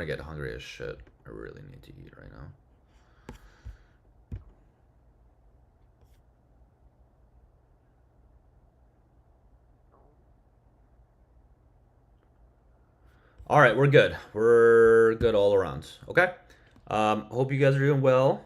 starting to get hungry as shit. I really need to eat right now. All right, we're good. We're good all around. Okay. Hope you guys are doing well.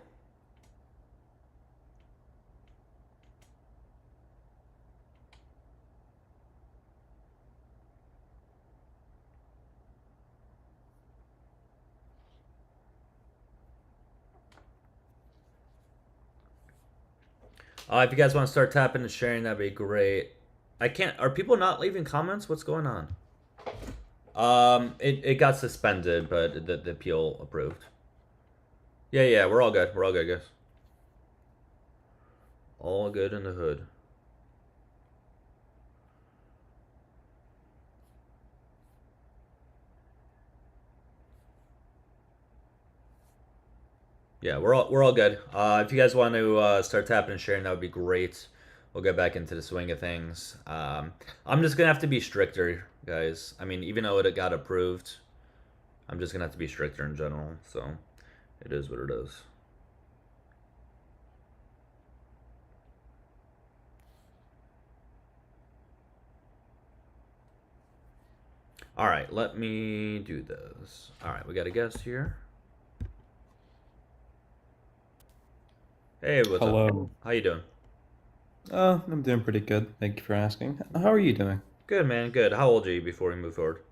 If you guys want to start tapping and sharing, that'd be great. I can't. Are people not leaving comments? What's going on? It got suspended, but the appeal approved. Yeah, we're all good. We're all good, guys. All good in the hood. Yeah, we're all good. If you guys want to start tapping and sharing, that would be great. We'll get back into the swing of things. I'm just gonna have to be stricter, guys. I mean, even though it got approved, I'm just gonna have to be stricter in general. So, it is what it is. All right, let me do this. All right, we got a guest here. Hey, what's Hello. up? How you doing? I'm doing pretty good. Thank you for asking. How are you doing? Good, man. Good. How old are you before we move forward?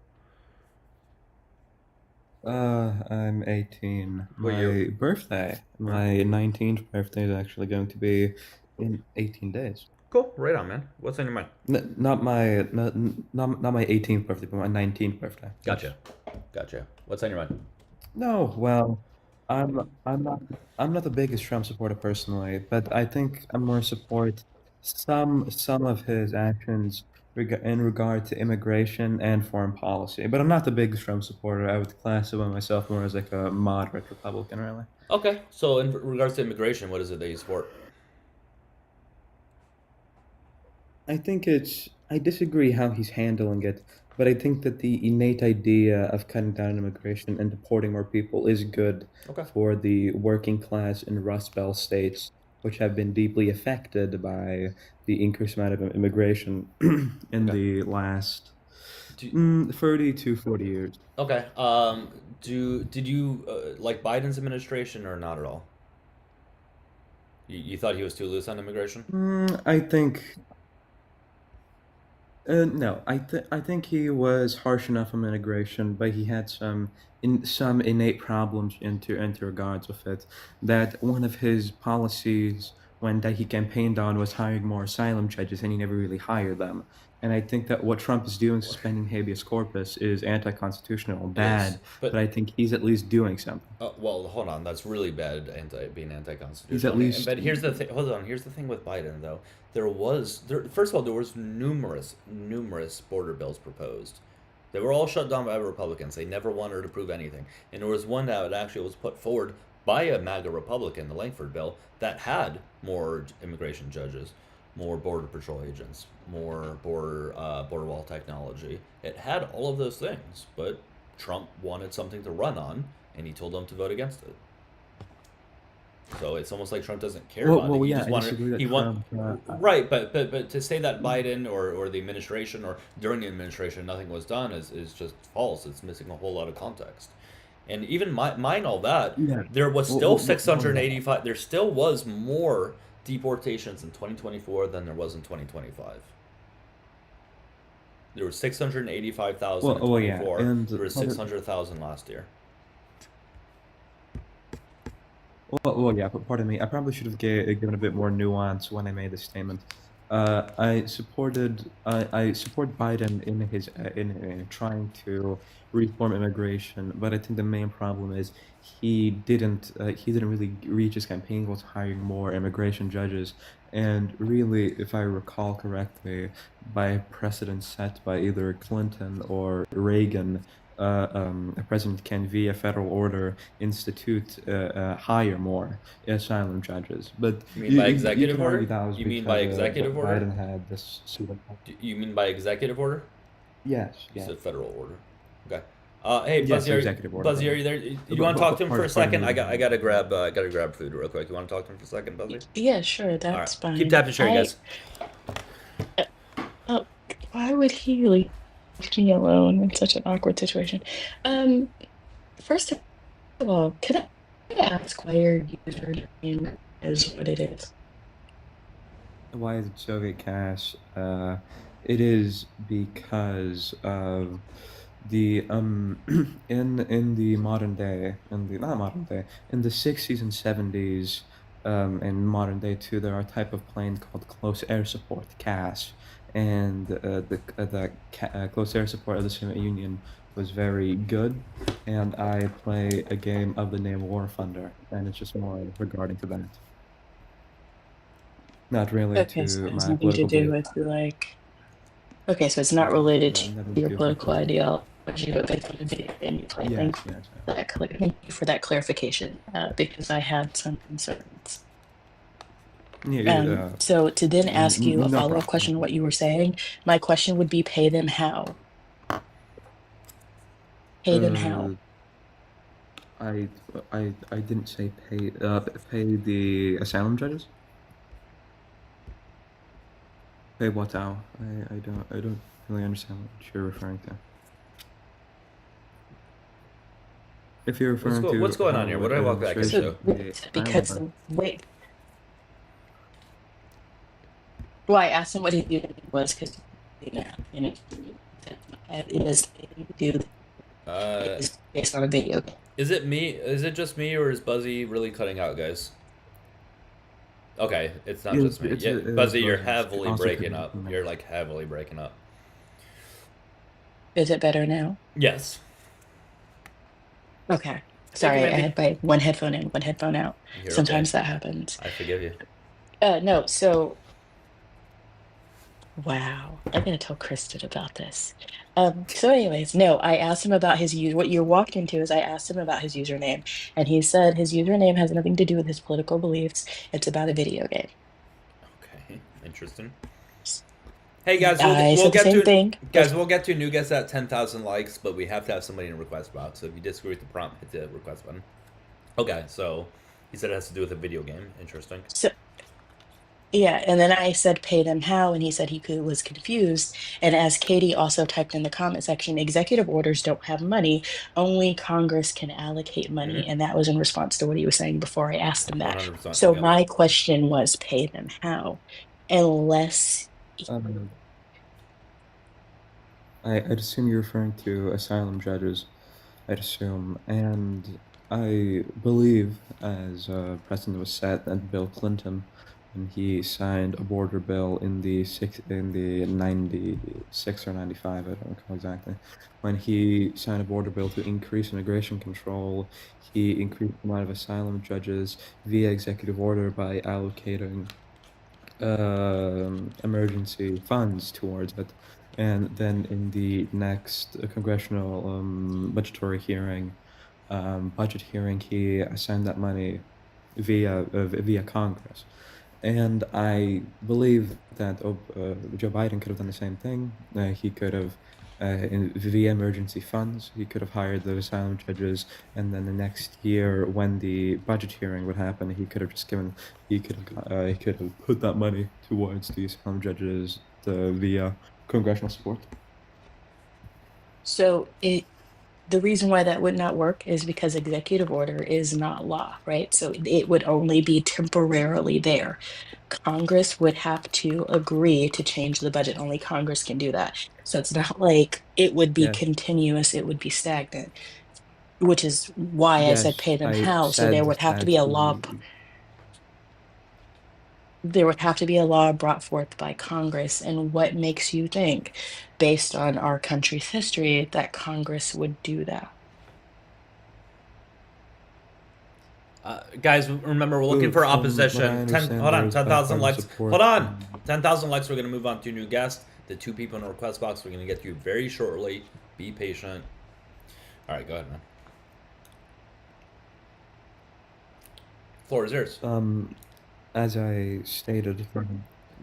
I'm 18. What year? Huh? My 19th birthday is actually going to be in 18 days. Cool. Right on, man. What's on your mind? Not my 18th birthday, but my 19th birthday. Yes. Gotcha. Gotcha. What's on your mind? No, well, I'm not I'm not the biggest Trump supporter personally, but I think I'm more support some of his actions in regard to immigration and foreign policy. But I'm not the biggest Trump supporter. I would classify myself more as like a moderate Republican, really. Okay. So, in regards to immigration, what is it that you support? I disagree how he's handling it, but I think that the innate idea of cutting down immigration and deporting more people is good Okay. for the working class in Rust Belt states, which have been deeply affected by the increased amount of immigration in Okay. the last Do, 30 to 40 years. okay. Did you like Biden's administration or not at all? You thought he was too loose on immigration? I think no, I think he was harsh enough on immigration, but he had some innate problems into regards with it. That one of his policies when that he campaigned on was hiring more asylum judges, and he never really hired them. And I think that what Trump is doing, suspending habeas corpus, is anti-constitutional, It is, bad. But but I think he's at least doing something. well, hold on. That's really bad. Being He's anti-constitutional. at least But here's the thing. Hold on. Here's the thing with Biden, though. First of all, there was numerous border bills proposed. They were all shut down by Republicans. They never wanted to approve anything. And there was one that actually was put forward by a MAGA Republican, the Langford bill, that had more immigration judges, more border patrol agents, more border wall technology. It had all of those things, but Trump wanted something to run on, and he told them to vote against it. So it's almost like Trump doesn't care about it. well, He yeah, just I wanted disagree that he want Trump. right, but to say that Biden or the administration or during the administration nothing was done is just false. It's missing a whole lot of context. And even mine all that, Yeah. there was still Well, yeah. 685. There still was more deportations in 2024 than there was in 2025. There was 685,000 in Yeah, 24. and There was 600,000 last year. yeah, but pardon me. I probably should have given a bit more nuance when I made this statement. I support Biden in his in trying to reform immigration, but I think the main problem is he didn't really reach his campaign goals hiring more immigration judges. And really, if I recall correctly, by a precedent set by either Clinton or Reagan, a president can, via federal order, hire more asylum judges. But You mean by you executive can argue order? that was You mean by because executive order? Biden had this sort of. You mean by executive order? Yes, You yes. said federal order. Okay. Hey, Yes, Buzzy, executive order. Buzzy, are you there? You want to talk to him for a Pardon second? me. I gotta grab food real quick. You want to talk to him for a second, Buzzy? Yeah, sure, All right. that's Keep fine. tapping sharing, guys. Uh, oh, why would he leave me alone in such an awkward situation? Um, First of all, can I ask why your username is what it is? Why is it Soviet cash? It is because of the in the modern day, in the not modern day, in the 60s and 70s, and modern day too, there are a type of planes called close air support (CAS), and close air support of the Soviet Union was very good, and I play a game of the name War Thunder, and it's just more regarding to that, not really Okay, so to it has my nothing to political do belief. with okay, so it's not No, related no, to nothing to your do with my political political belief. ideology, but based on the video game you play. Yes, yes, yes. Thank you for that clarification, because I had some concerns. Yeah, So to then ask you a no follow-up problem. No question on what problem. you were saying, my question would be pay them how? Pay them how? Uh, I, I didn't say pay the asylum judges. Pay what now? I don't really understand what you're referring to. If you're referring What's to going on here? how What did I walk back So into? administration the because asylum. wait, well, I asked him what his username was because you know, it is do Uh, is based on a video game. is it me? Is it just me, or is Buzzy really cutting out, guys? Okay, it's not just me. Yeah, It is Buzzy, you're Buzzards heavily also breaking cutting up. from me. You're like heavily breaking up. Is it better now? Yes. Okay. Thank you, Sorry, I Mandy. had my one headphone in, one headphone out. You're okay. Sometimes that happens. I forgive you. No, so wow, I'm gonna tell Kristen about this. So anyways, no, I asked him about his what you're walked into is I asked him about his username, and he said his username has nothing to do with his political beliefs. It's about a video game. Okay, interesting. Hey guys, I we'll said the get same to thing, but we'll get to new guests at 10,000 likes, but we have to have somebody in a request box. So if you disagree with the prompt, hit the request button. Okay, so he said it has to do with a video game. Interesting. so yeah, and then I said pay them how, and he said was confused. And as Katie also typed in the comment section, executive orders don't have money, only Congress can allocate money. Mm-hmm. And that was in response to what he was saying before I asked him that. 100%. So Yep. my question was pay them how? Unless Um, I'd assume you're referring to asylum judges. I'd assume, and I believe, as precedent was set, that Bill Clinton, when he signed a border bill in the 96 or 95, I don't recall exactly, when he signed a border bill to increase immigration control, he increased the amount of asylum judges via executive order by allocating emergency funds towards it. And then in the next congressional budgetary hearing, budget hearing, he assigned that money via Congress. And I believe that Joe Biden could have done the same thing. He could have, via emergency funds, he could have hired the asylum judges, and then the next year, when the budget hearing would happen, he could have put that money towards the asylum judges via congressional support. so the reason why that would not work is because executive order is not law, right? So it would only be temporarily there. Congress would have to agree to change the budget. Only Congress can do that. So it's not like it would be Yes, continuous, it would be stagnant, which is why I said yes, pay them I how. So said that there would have to be a law brought forth by Congress. And what makes you think, based on our country's history, that Congress would do that? Guys, remember we're looking for from what I opposition. understand, Hold there on, is 10,000 bipartisan likes. support. Hold on, 10,000 likes. We're gonna move on to a new guest. The two people in the request box. We're gonna get to you very shortly. Be patient. All right, go ahead, man. Floor is yours. As I stated,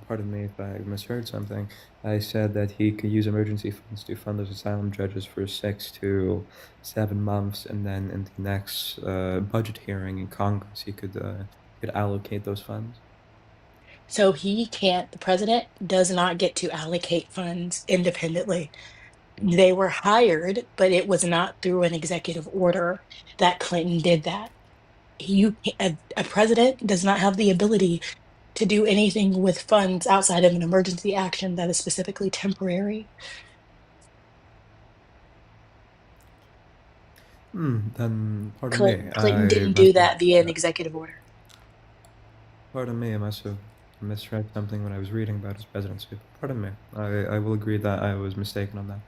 pardon me if I misheard something. I said that he could use emergency funds to fund those asylum judges for 6 to 7 months, and then in the next budget hearing in Congress, he could allocate those funds. So he can't, the president does not get to allocate funds independently. They were hired, but it was not through an executive order that Clinton did that. A president does not have the ability to do anything with funds outside of an emergency action that is specifically temporary. Then pardon me. Clinton I didn't do must have. that via an executive order. Pardon me. I must have misread something when I was reading about his presidency. Pardon me. I will agree that I was mistaken on that.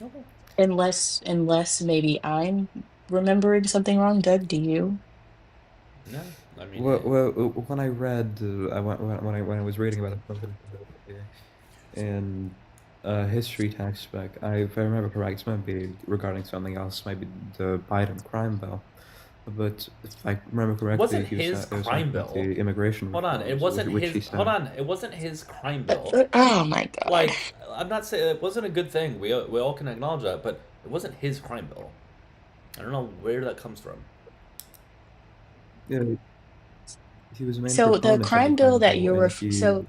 Okay. Unless maybe I'm remembering something wrong. Doug, do you? No, I mean, Well, when I read, when I was reading about the presidency in a history textbook, if I remember correct, it might be regarding something else, maybe the Biden crime bill. But if I remember it correctly, wasn't his it was crime something about bill. the immigration Hold on, it reforms, wasn't which he his. Hold said. on, it wasn't his crime bill. Oh my God. Like, I'm not saying it wasn't a good thing. We all can acknowledge that, but it wasn't his crime bill. I don't know where that comes from. Yeah, he was the main So the proponent of the crime bill crime that bill, you're and he.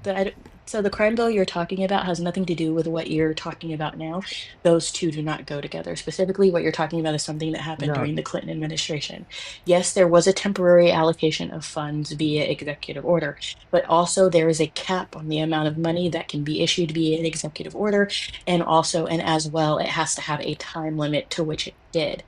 so the crime bill you're talking about has nothing to do with what you're talking about now. Those two do not go together. Specifically, what you're talking about is something that happened No, during the Clinton administration. Yes, there was a temporary allocation of funds via executive order, but also there is a cap on the amount of money that can be issued via an executive order, and also, and as well, it has to have a time limit to which it did.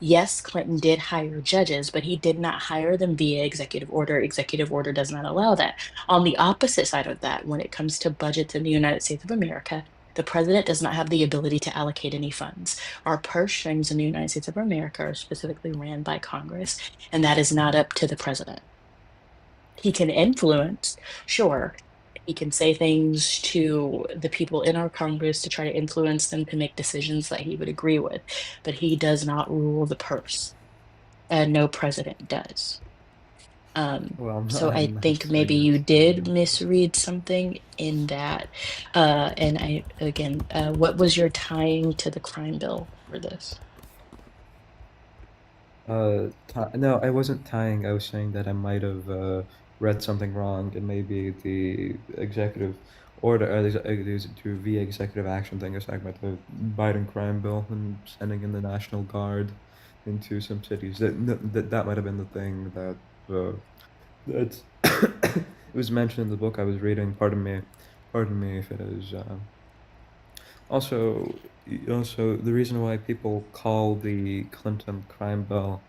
Yes, Clinton did hire judges, but he did not hire them via executive order. Executive order does not allow that. On the opposite side of that, when it comes to budgets in the United States of America, the president does not have the ability to allocate any funds. Our purse strings in the United States of America are specifically ran by Congress, and that is not up to the president. He can influence, sure. He can say things to the people in our Congress to try to influence them to make decisions that he would agree with, but he does not rule the purse, and no president does. well, So I I'm not think maybe saying you it's. did misread something in that. And I, again, what was your tying to the crime bill for this? No, I wasn't tying. I was saying that I might have read something wrong, and maybe the executive order, to via executive action thing is talking about the Biden crime bill and sending in the National Guard into some cities. That might have been the thing that it was mentioned in the book I was reading. Pardon me if it is. Also, also the reason why people call the Clinton crime bill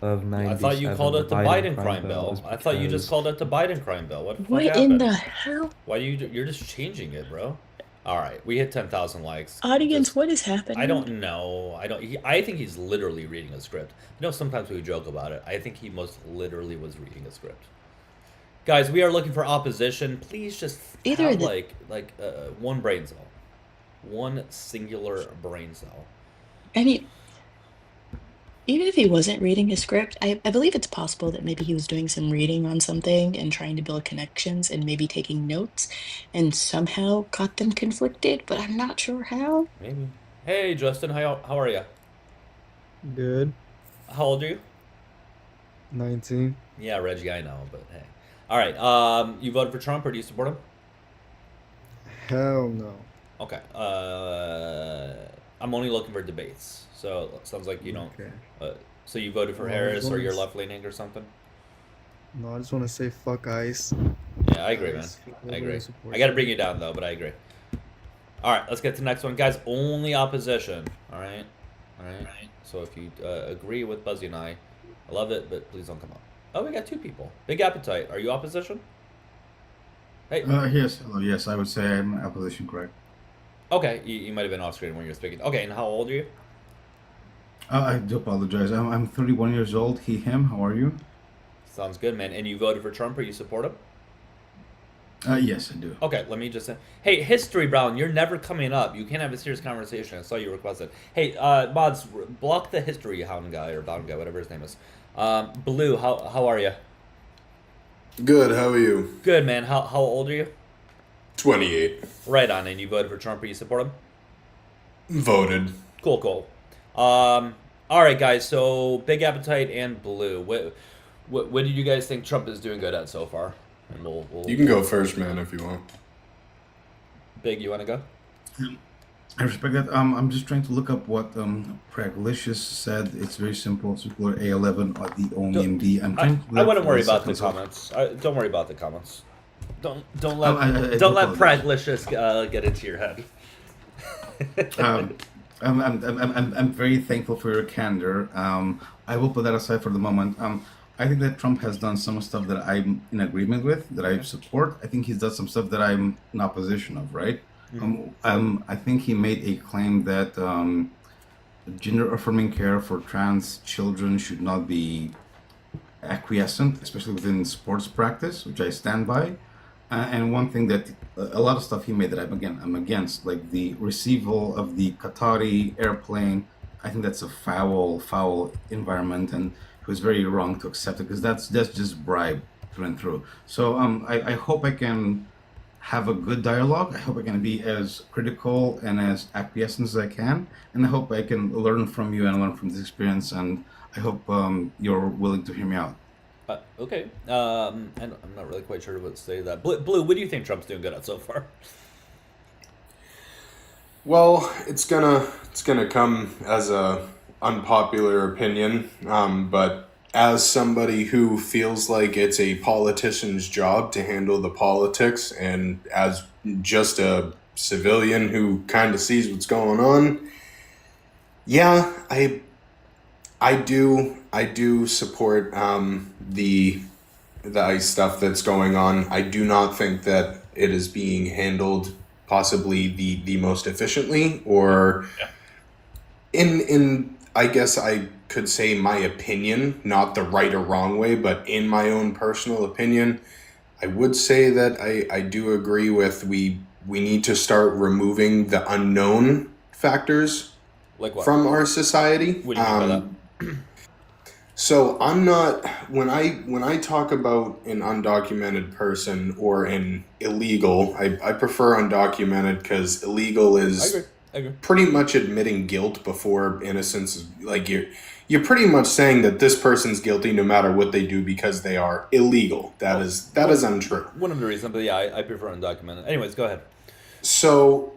of I thought you '97 called the it the Biden Biden crime crime bill is bill. I thought you just because. called it the Biden crime bill. What the fuck What in happened? the hell? Why you're just changing it, bro? All right, we hit 10,000 likes. Audience, Just what is I happening? don't know. I think he's literally reading a script. I know sometimes we joke about it. I think he most literally was reading a script. Guys, we are looking for opposition. Please just Either have the, one brain cell, one singular brain cell. I mean, even if he wasn't reading a script, I believe it's possible that maybe he was doing some reading on something and trying to build connections and maybe taking notes and somehow got them conflicted, but I'm not sure how. Maybe. Hey, Justin, how are you? Good. How old are you? 19. Yeah, Reggie, I know, but hey. All right. You voted for Trump, or do you support him? Hell no. Okay. I'm only looking for debates. So it sounds like you don't. Okay. So you voted for No, I Harris, just or wanna you're s- left leaning, or something? no, I just want to say fuck ICE. Yeah, I agree, man. ICE, I nobody agree. I supports got to them. bring you down though, but I agree. All right, let's get to the next one, guys. Only opposition. All right. All right. So if you agree with Buzzy and I love it, but please don't come up. Oh, we got two people. Big appetite. Are you opposition? Hey. Yes, hello. Yes, I would say I'm opposition, correct. Okay, you might have been off screen when you were speaking. Okay, and how old are you? I do apologize. I'm 31 years old. He, him. How are you? Sounds good, man. And you voted for Trump, or you support him? Yes, I do. Okay, let me just say, hey, History Brown, you're never coming up. You can't have a serious conversation. I saw you requested. Hey, mods, block the History Hound guy or Bound guy, whatever his name is. Blue, how are you? Good. How are you? Good, man. How old are you? 28. Right on. And you voted for Trump or you support him? Voted. Cool. All right, guys. So Big Appetite and Blue. What did you guys think Trump is doing good at so far? And we'll You can go first, man, if you want. Big, you want to go? I respect that. I'm just trying to look up what Praglicious said. It's very simple. Circular A11 or the OMD. I'm trying to I wouldn't worry about the seconds of- comments. Don't worry about the comments. Don't I don't let apologize. Praglicious get into your head. I'm very thankful for your candor. I will put that aside for the moment. I think that Trump has done some stuff that I'm in agreement with, that I support. I think he's done some stuff that I'm in opposition of, right? I think he made a claim that gender affirming care for trans children should not be acquiescent, especially within sports practice, which I stand by. And one thing that a lot of stuff he made that I'm against, like the receival of the Qatari airplane. I think that's a foul environment, and it was very wrong to accept it because that's just bribe through and through. So I hope I can have a good dialogue. I hope I can be as critical and as acquiescent as I can, and I hope I can learn from you and learn from this experience. And I hope you're willing to hear me out. Okay. And I'm not really quite sure what to say to that. Blue, what do you think Trump's doing good at so far? Well, it's gonna come as a unpopular opinion, but as somebody who feels like it's a politician's job to handle the politics, and as just a civilian who kind of sees what's going on, yeah, I do support the ICE stuff that's going on. I do not think that it is being handled possibly the most efficiently, or in I guess I could say my opinion, not the right or wrong way, but in my own personal opinion, I would say that I do agree with we need to start removing the unknown factors Like what? from our society. What do you mean by that? So I'm not when I talk about an undocumented person or an illegal, I prefer undocumented because illegal is I agree. pretty much admitting guilt before innocence is like you're pretty much saying that this person's guilty no matter what they do because they are illegal. That is untrue. One of the reasons, but yeah, I prefer undocumented. Anyways, go ahead. So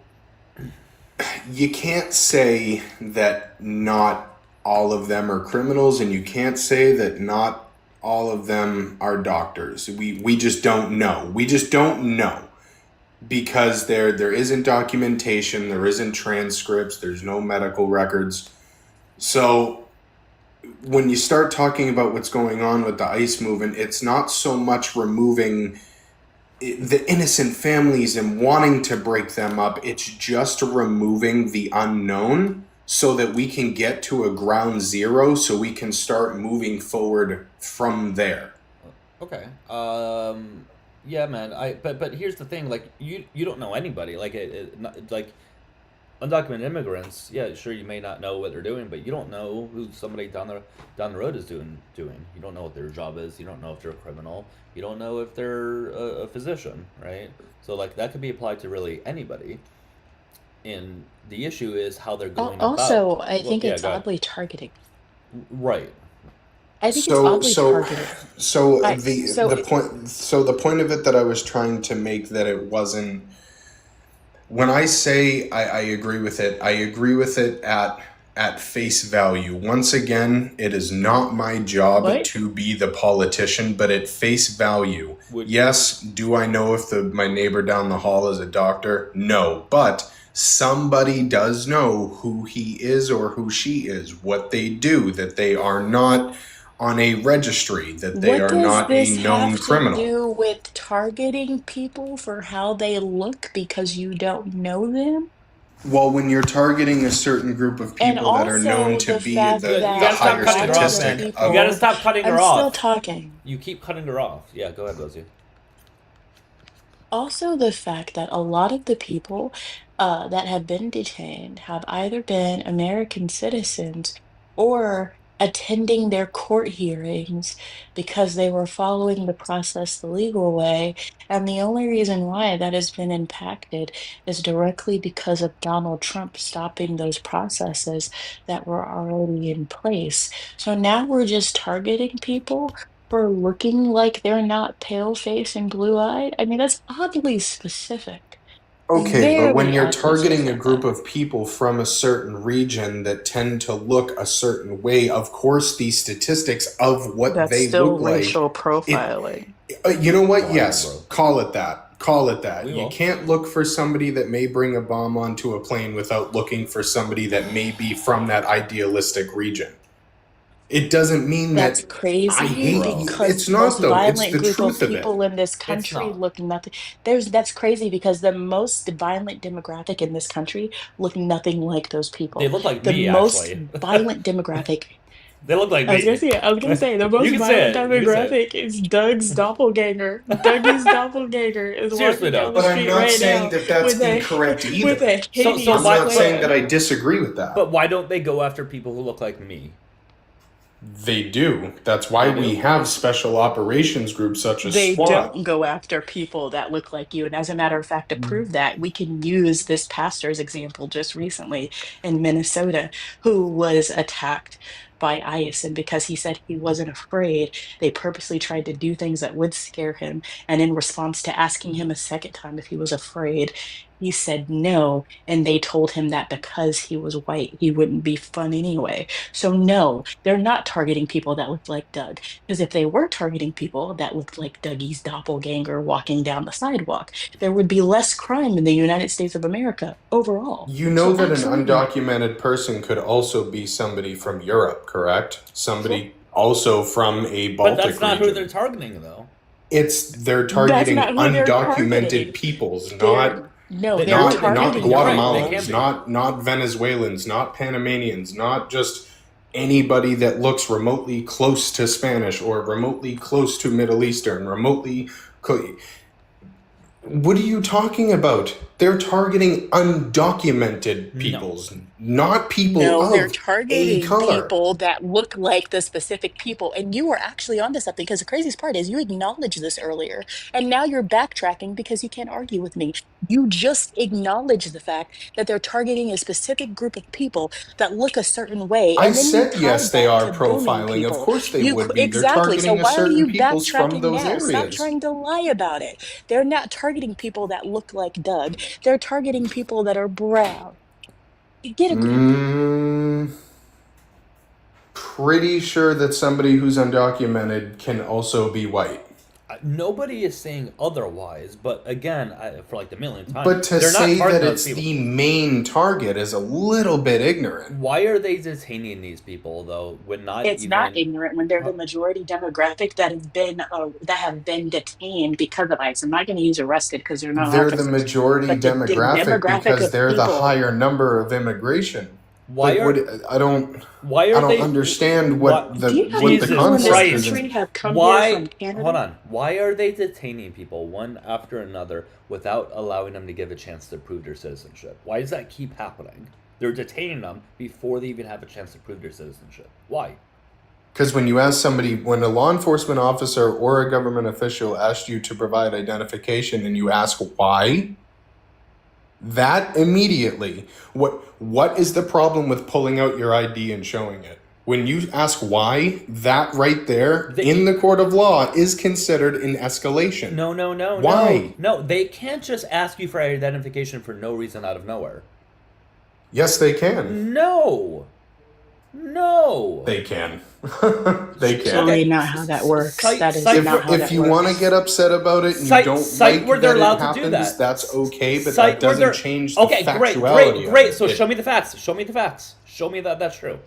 you can't say that not all of them are criminals, and you can't say that not all of them are doctors. We just don't know. We just don't know because there isn't documentation, there isn't transcripts, there's no medical records. So when you start talking about what's going on with the ICE movement, it's not so much removing the innocent families and wanting to break them up. It's just removing the unknown so that we can get to a ground zero so we can start moving forward from there. Okay. Yeah, man. But here's the thing. Like you don't know anybody. Like like undocumented immigrants. Yeah, sure. You may not know what they're doing, but you don't know who somebody down the road is doing. You don't know what their job is. You don't know if they're a criminal. You don't know if they're a physician, right? So like that could be applied to really anybody. And the issue is how they're going Also, about. I think Yeah, it's go ahead. oddly targeting. Right. I think it's oddly targeted. Right. So The point of it that I was trying to make, that it wasn't, when I say I agree with it, I agree with it at face value. Once again, it is not my job What? to be the politician, but at face value. Would- Yes, do I know if my neighbor down the hall is a doctor? No, but somebody does know who he is or who she is, what they do, that they are not on a registry, that they What are does not a this known have to criminal. do with targeting people for how they look because you don't know them? Well, when you're targeting a certain group of And people that are known also to the be fact the You that gotta stop higher cutting her off, statistic man. people- You gotta stop cutting her I'm off. still talking. You keep cutting her off. Yeah, go ahead, Rosie. Also, the fact that a lot of the people that have been detained have either been American citizens or attending their court hearings because they were following the process the legal way. And the only reason why that has been impacted is directly because of Donald Trump stopping those processes that were already in place. So now we're just targeting people for looking like they're not pale faced and blue eyed. I mean, that's oddly specific. Okay, but when Very you're oddly targeting a group specific. of people from a certain region that tend to look a certain way, of course, the statistics of what That's they still look like, racial it. profiling. You know what? Whatever, Yes, bro. call it that. Call it that. We You will. can't look for somebody that may bring a bomb onto a plane without looking for somebody that may be from that idealistic region. It doesn't mean That's that I crazy hate Bro. you. because It's the most not, though. It's violent the group of truth of it. people in this It's country not. look nothing. That's crazy because the most violent demographic in this country look nothing like those They people. look like The me, most actually. violent demographic. They look like me. I was gonna say the You most can violent say it. You can say it. demographic is Doug's doppelganger. Dougie's doppelganger is Seriously, walking down though. the But I'm street not right saying now that that's with a incorrect with either. a So I'm hideous why? not saying plan. that I disagree with that. But why don't they go after people who look like me? They do. That's why They do? we have special operations groups such as They SWAT. don't go after people that look like you. And as a matter of fact, to Mm. prove that, we can use this pastor's example just recently in Minnesota, who was attacked by ICE. And because he said he wasn't afraid, they purposely tried to do things that would scare him. And in response to asking him a second time if he was afraid, he said no. And they told him that because he was white, he wouldn't be fun anyway. So, no, they're not targeting people that look like Doug. Because if they were targeting people that looked like Dougie's doppelganger walking down the sidewalk, there would be less crime in the United States of America overall. You know So, that an absolutely. undocumented person could also be somebody from Europe, correct? Sure. Somebody also from a But that's Baltic not who they're region. targeting, though. They're That's targeting not who they're undocumented targeting. peoples, They're no, they're You're not right. They can't be. targeting You're right. They people. can't Guatemalans, be. not Venezuelans, not Panamanians, not just anybody that looks remotely close to Spanish or remotely close to Middle Eastern, What are you talking about? They're targeting undocumented No. peoples, not people No, they're of a targeting color. people that look like the specific people. And you were actually onto something because the craziest part is you acknowledged this earlier. And now you're backtracking because you can't argue with me. You just acknowledged the fact that they're targeting a specific group of people that look a certain way. I And then you said yes, tied they that are to booming profiling. Of people. course they would be. They're Exactly. So targeting a why are certain you peoples from backtracking those now? Stop areas. trying to lie about it. They're not targeting people that look like Doug. They're targeting people that are brown. Get a grip. Pretty sure that somebody who's undocumented can also be white. Nobody is saying otherwise, but again, for like the millionth time, But to they're not say targeting that those it's people. the main target is a little bit ignorant. Why are they detaining these people though? When not It's not even. ignorant when they're the majority demographic that have been detained because of ICE. I'm not going to use arrested because they're not They're the officers, majority but the demographic demographic because of they're the people. higher number of immigration. Why Like what? are I don't they? understand What? what the Do you know how many what the Jesus people in this concept Christ! country is. have come here Why? from Canada? Hold on. Why are they detaining people one after another without allowing them to give a chance to prove their citizenship? Why does that keep happening? They're detaining them before they even have a chance to prove their citizenship. Why? Because when you ask somebody, when a law enforcement officer or a government official asks you to provide identification and you ask why, that immediately, what is the problem with pulling out your ID and showing it? When you ask why, that right there in the court of law is considered an escalation. No. Why? No, they can't just ask you for identification for no reason out of nowhere. Yes, they can. No. They can. They can. Surely not how that works. That is not how If that you works. want to get upset about it and Cite- you don't cite like where they're that allowed it to do happens, that. that's okay, but Cite that where they're- doesn't change the Okay, factuality. great. So of it. show me the facts. Show me the facts. Show me that that's true.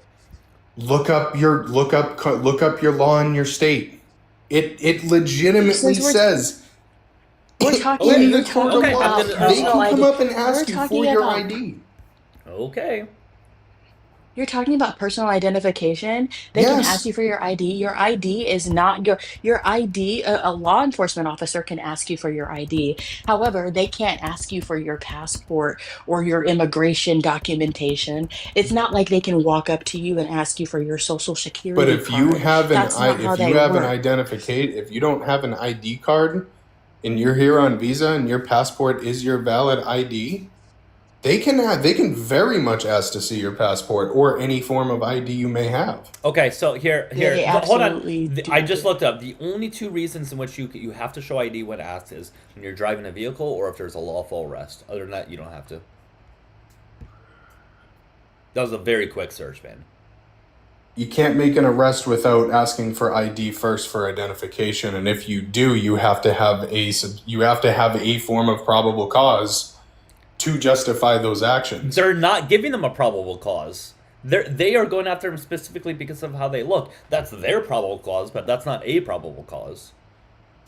Look up your law in your state. It legitimately Since we're- says We're talking, in the you're court of talking law, about they personal can come ID. up and ask We're you for talking your about ID. Okay. You're talking about personal identification. They can ask Yes, you for your ID. Your ID is not your ID. A law enforcement officer can ask you for your ID. However, they can't ask you for your passport or your immigration documentation. It's not like they can walk up to you and ask you for your social but security card. That's not how if you they have an work. identificate, if you don't have an ID card and you're here on visa and your passport is your valid ID, they can very much ask to see your passport or any form of ID you may have. Okay, so They hold on. absolutely I do. just looked up. The only two reasons in which you have to show ID when asked is when you're driving a vehicle or if there's a lawful arrest. Other than that, you don't have to. That was a very quick search, man. You can't make an arrest without asking for ID first for identification, and if you do, you have to have a form of probable cause to justify those actions. They're not giving them a probable cause. They are going after them specifically because of how they look. That's their probable cause, but that's not a probable cause.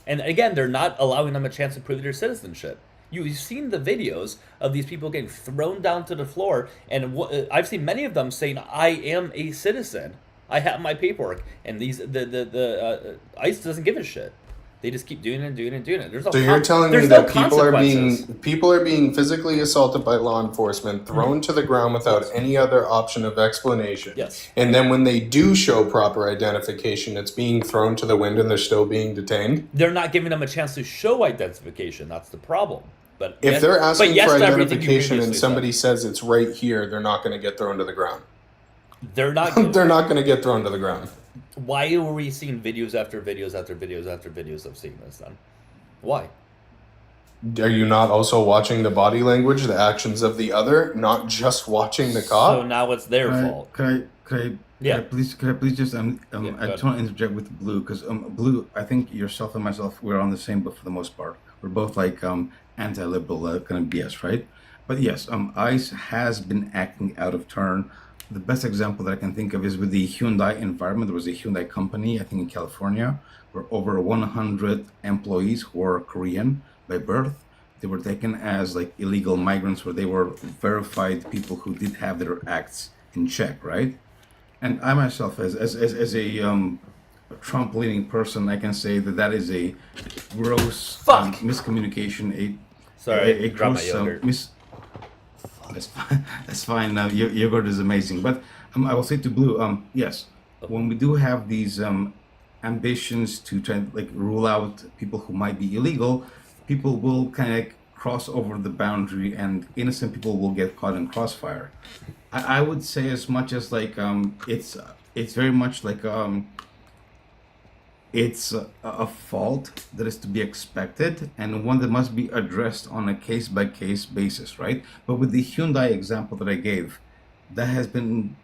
And again, they're not allowing them a chance to prove their citizenship. You've seen the videos of these people getting thrown down to the floor, and I've seen many of them saying, "I am a citizen. I have my paperwork." And the ICE doesn't give a shit. They just keep doing it and doing it and doing it. There's no So you're telling me there's no that consequences. people are being physically assaulted by law enforcement, thrown to the ground without any other option of explanation. Yes. And then when they do show proper identification, it's being thrown to the wind and they're still being detained. They're not giving them a chance to show identification. That's the problem. But If yes, they're but asking yes for to everything you identification and previously somebody says it's right here, they're not going to get thrown to the ground. said. They're not. They're not going to get thrown to the ground. Why are we seeing videos after videos after videos after videos of seeing this then? Why? Are you not also watching the body language, the actions of the other, not just watching the cop? So now it's their fault. Could I please just Yeah, I just want to interject with Blue because Blue, I think yourself and myself we're on the same boat for the most part. We're both like anti-liberal kind of BS, right? But yes, ICE has been acting out of turn. The best example that I can think of is with the Hyundai environment. There was a Hyundai company, I think in California, where over 100 employees who were Korean by birth, they were taken as like illegal migrants, where they were verified people who did have their acts in check, right? And I myself, as a Trump-leaning person, I can say that that is a gross miscommunication, Sorry, a drop my gross yogurt. That's fine. That's fine. Yogurt is amazing, but I will say to Blue, yes, when we do have these ambitions to try like rule out people who might be illegal, people will kind of cross over the boundary, and innocent people will get caught in crossfire. I would say as much as like it's very much like it's a fault that is to be expected and one that must be addressed on a case by case basis, right? But with the Hyundai example that I gave, that has been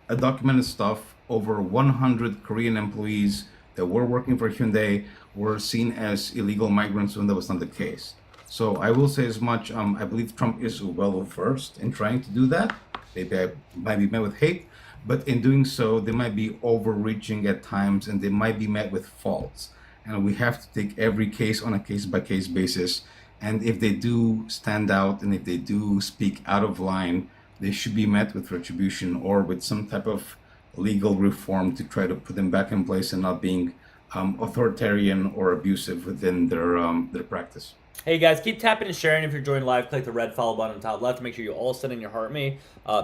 a documented stuff. Over 100 Korean employees that were working for Hyundai were seen as illegal migrants when that was not the case. So I will say as much. I believe Trump is well versed in trying to do that. They might be met with hate, but in doing so, they might be overreaching at times, and they might be met with faults. And we have to take every case on a case by case basis. And if they do stand out, and if they do speak out of line, they should be met with retribution or with some type of legal reform to try to put them back in place and not being authoritarian or abusive within their practice. Hey guys, keep tapping and sharing if you're joining live. Click the red follow button on the top left. Make sure you all send in your heart me.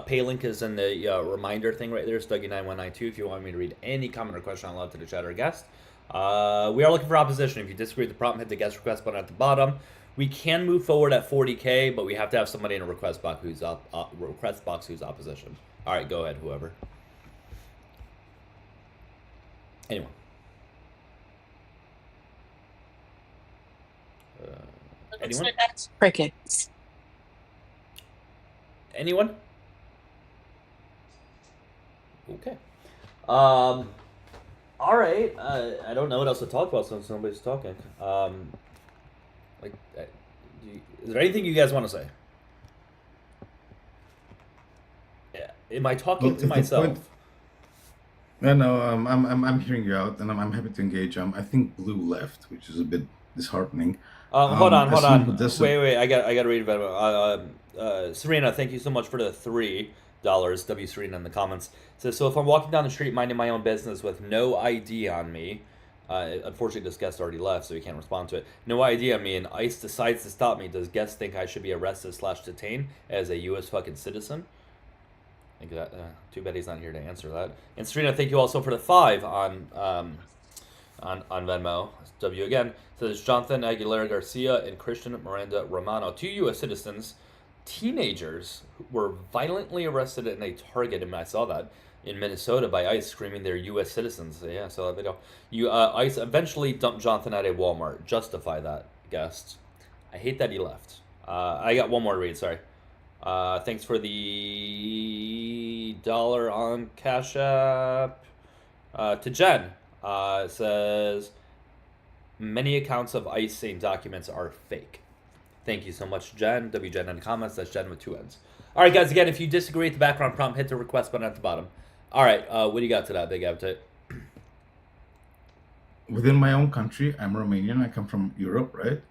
Pay link is in the reminder thing right there. It's Dougie9192 if you want me to read any comment or question out loud to the chat or guest. We are looking for opposition. If you disagree with the prompt, hit the guest request button at the bottom. We can move forward at 40K, but we have to have somebody in a request box who's opposition. All right, go ahead, whoever. Anyone. Anyone? Crickets. Anyone? Okay. All right. I don't know what else to talk about since nobody's talking. Is there anything you guys want to say? Yeah. Am I talking to myself? No, I'm hearing you out, and I'm happy to engage. I think Blue left, which is a bit disheartening. Hold as someone who on. does Wait. I got to read about it. Serena, thank you so much for the 3. W Serena in the comments says, so if I'm walking down the street minding my own business with no ID on me, unfortunately this guest already left, so he can't respond to it. No ID on me, and ICE decides to stop me. Does guest think I should be arrested/detained as a U.S. fucking citizen? I think that. Too bad he's not here to answer that. And Serena, thank you also for the 5 on Venmo. W again. So there's Jonathan Aguilera Garcia and Christian Miranda Romano, 2 U.S. citizens, teenagers who were violently arrested in a Target, and I saw that in Minnesota by ICE, screaming they're U.S. citizens. So, yeah, I saw that video. ICE eventually dumped Jonathan at a Walmart. Justify that, guest. I hate that he left. I got one more to read. Sorry. Thanks for the $1 on Cash App. To Jen, it says, many accounts of ICE saying documents are fake. Thank you so much, Jen. WGen in the comments. That's Jen with 2 N's. All right, guys. Again, if you disagree with the background prompt, hit the request button at the bottom. All right. What do you got to that, Big Appetite? Within my own country, I'm Romanian. I come from Europe, right?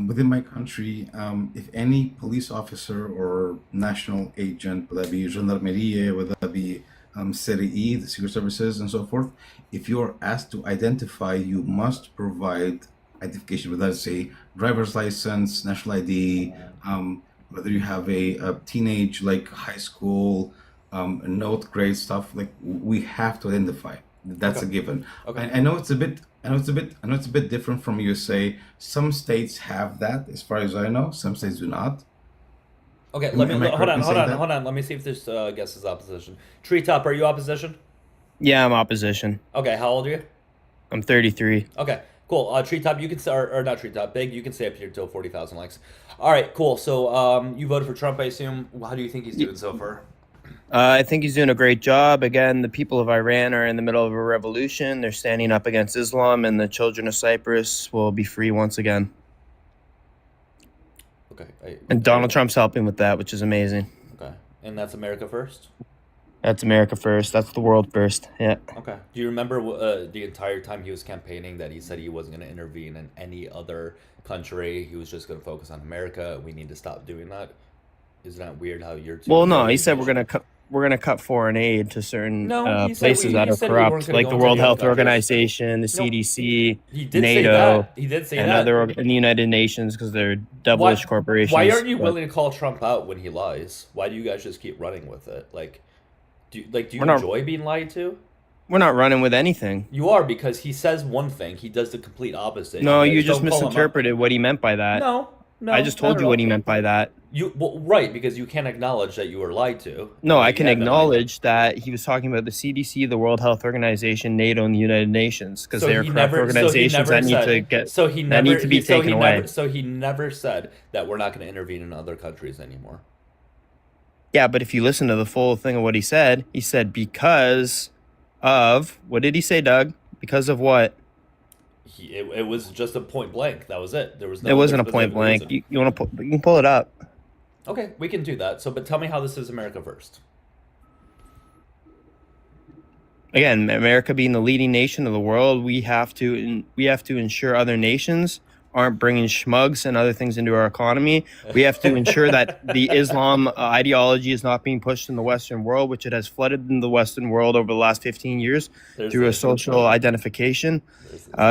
Within my country, if any police officer or national agent, whether that be Gendarmerie, whether that be CRE, the Secret Services, and so forth, if you are asked to identify, you must provide identification, whether it's a driver's license, national ID, whether you have a teenage, like high school, note grade stuff, like we have to identify. That's a given. Okay. I know it's a bit different from USA. Some states have that, as far as I know. Some states do not. Okay, hold on. Let me see if this guest is opposition. Treetop, are you opposition? Yeah, I'm opposition. Okay, how old are you? I'm 33. Okay, cool. Treetop, you can say, or not Treetop, Big, you can stay up here till 40,000 likes. All right, cool. So you voted for Trump, I assume. How do you think he's doing so far? I think he's doing a great job. Again, the people of Iran are in the middle of a revolution. They're standing up against Islam, and the children of Cyprus will be free once again. Okay. And Donald Trump's helping with that, which is amazing. Okay. And that's America first? That's America first. That's the world first. Yeah. Okay. Do you remember the entire time he was campaigning that he said he wasn't going to intervene in any other country? He was just going to focus on America. We need to stop doing that. Isn't that weird how you're... Well, no, he said we're gonna cut foreign aid to certain places that are corrupt, like the World Health Organization, the CDC, NATO, He did say and that. and the United Nations, because they're devilish corporations. Why aren't you willing to call Trump out when he lies? Why do you guys just keep running with it? Do you enjoy being lied to? We're not running with anything. You are, because he says one thing, he does the complete opposite. No, you just misinterpreted what he meant by that. No, I just told you what he meant by that. Right, because you can't acknowledge that you were lied to. No, I can acknowledge that he was talking about the CDC, the World Health Organization, NATO, and the United Nations, because they are corrupt organizations that need to be taken away. So he never said that we're not going to intervene in other countries anymore. Yeah, but if you listen to the full thing of what he said because of, what did he say, Doug? Because of what? It was just a point blank. That was it. There was no. It wasn't a point blank. You can pull it up. Okay, we can do that. But tell me how this is America first. Again, America being the leading nation of the world, we have to ensure other nations aren't bringing schmugs and other things into our economy. We have to ensure that the Islam ideology is not being pushed in the Western world, which it has flooded in the Western world over the last 15 years through a social identification.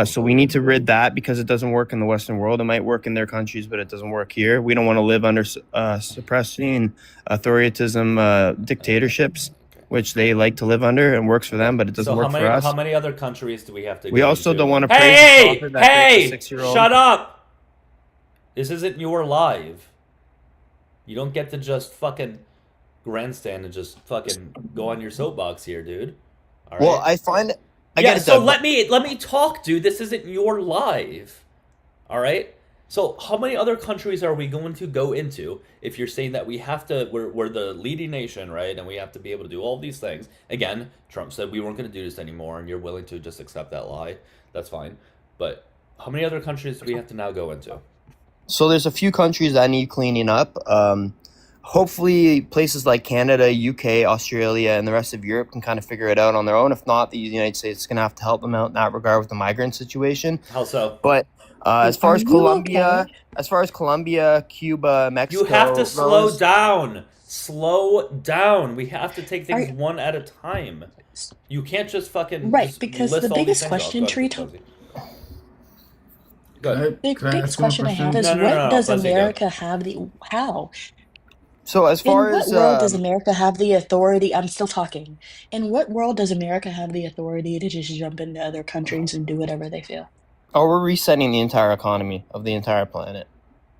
So we need to rid that, because it doesn't work in the Western world. It might work in their countries, but it doesn't work here. We don't want to live under suppressing authoritarianism dictatorships, which they like to live under, and works for them, but it doesn't work for us. How many other countries do we have to go We also into? don't want to praise the author that creates a 6-year-old. Shut up! This isn't your live. You don't get to just fucking grandstand and just fucking go on your soapbox here, dude. All right? Well, I find... let me talk, dude. This isn't your live. All right? So how many other countries are we going to go into if you're saying that we have to, we're the leading nation, right? And we have to be able to do all these things. Again, Trump said we weren't going to do this anymore, and you're willing to just accept that lie. That's fine. But how many other countries do we have to now go into? So there's a few countries that need cleaning up. Hopefully places like Canada, UK, Australia, and the rest of Europe can kind of figure it out on their own. If not, the United States is going to have to help them out in that regard with the migrant situation. How so? But as far as Colombia, Cuba, Mexico, you have to slow down. Slow down. We have to take things Are- one at a time. You can't just fucking Right, just because list the all these biggest things off. question, Go ahead, Treetop, Cozy. Good. the Could I biggest ask one question I have question? is No, no, no, what no. does Fuzzy, go. America have the how? So as In far what as world does America have the authority? I'm still talking. In what world does America have the authority to just jump into other countries and do whatever they feel? we're resetting the entire economy of the entire planet,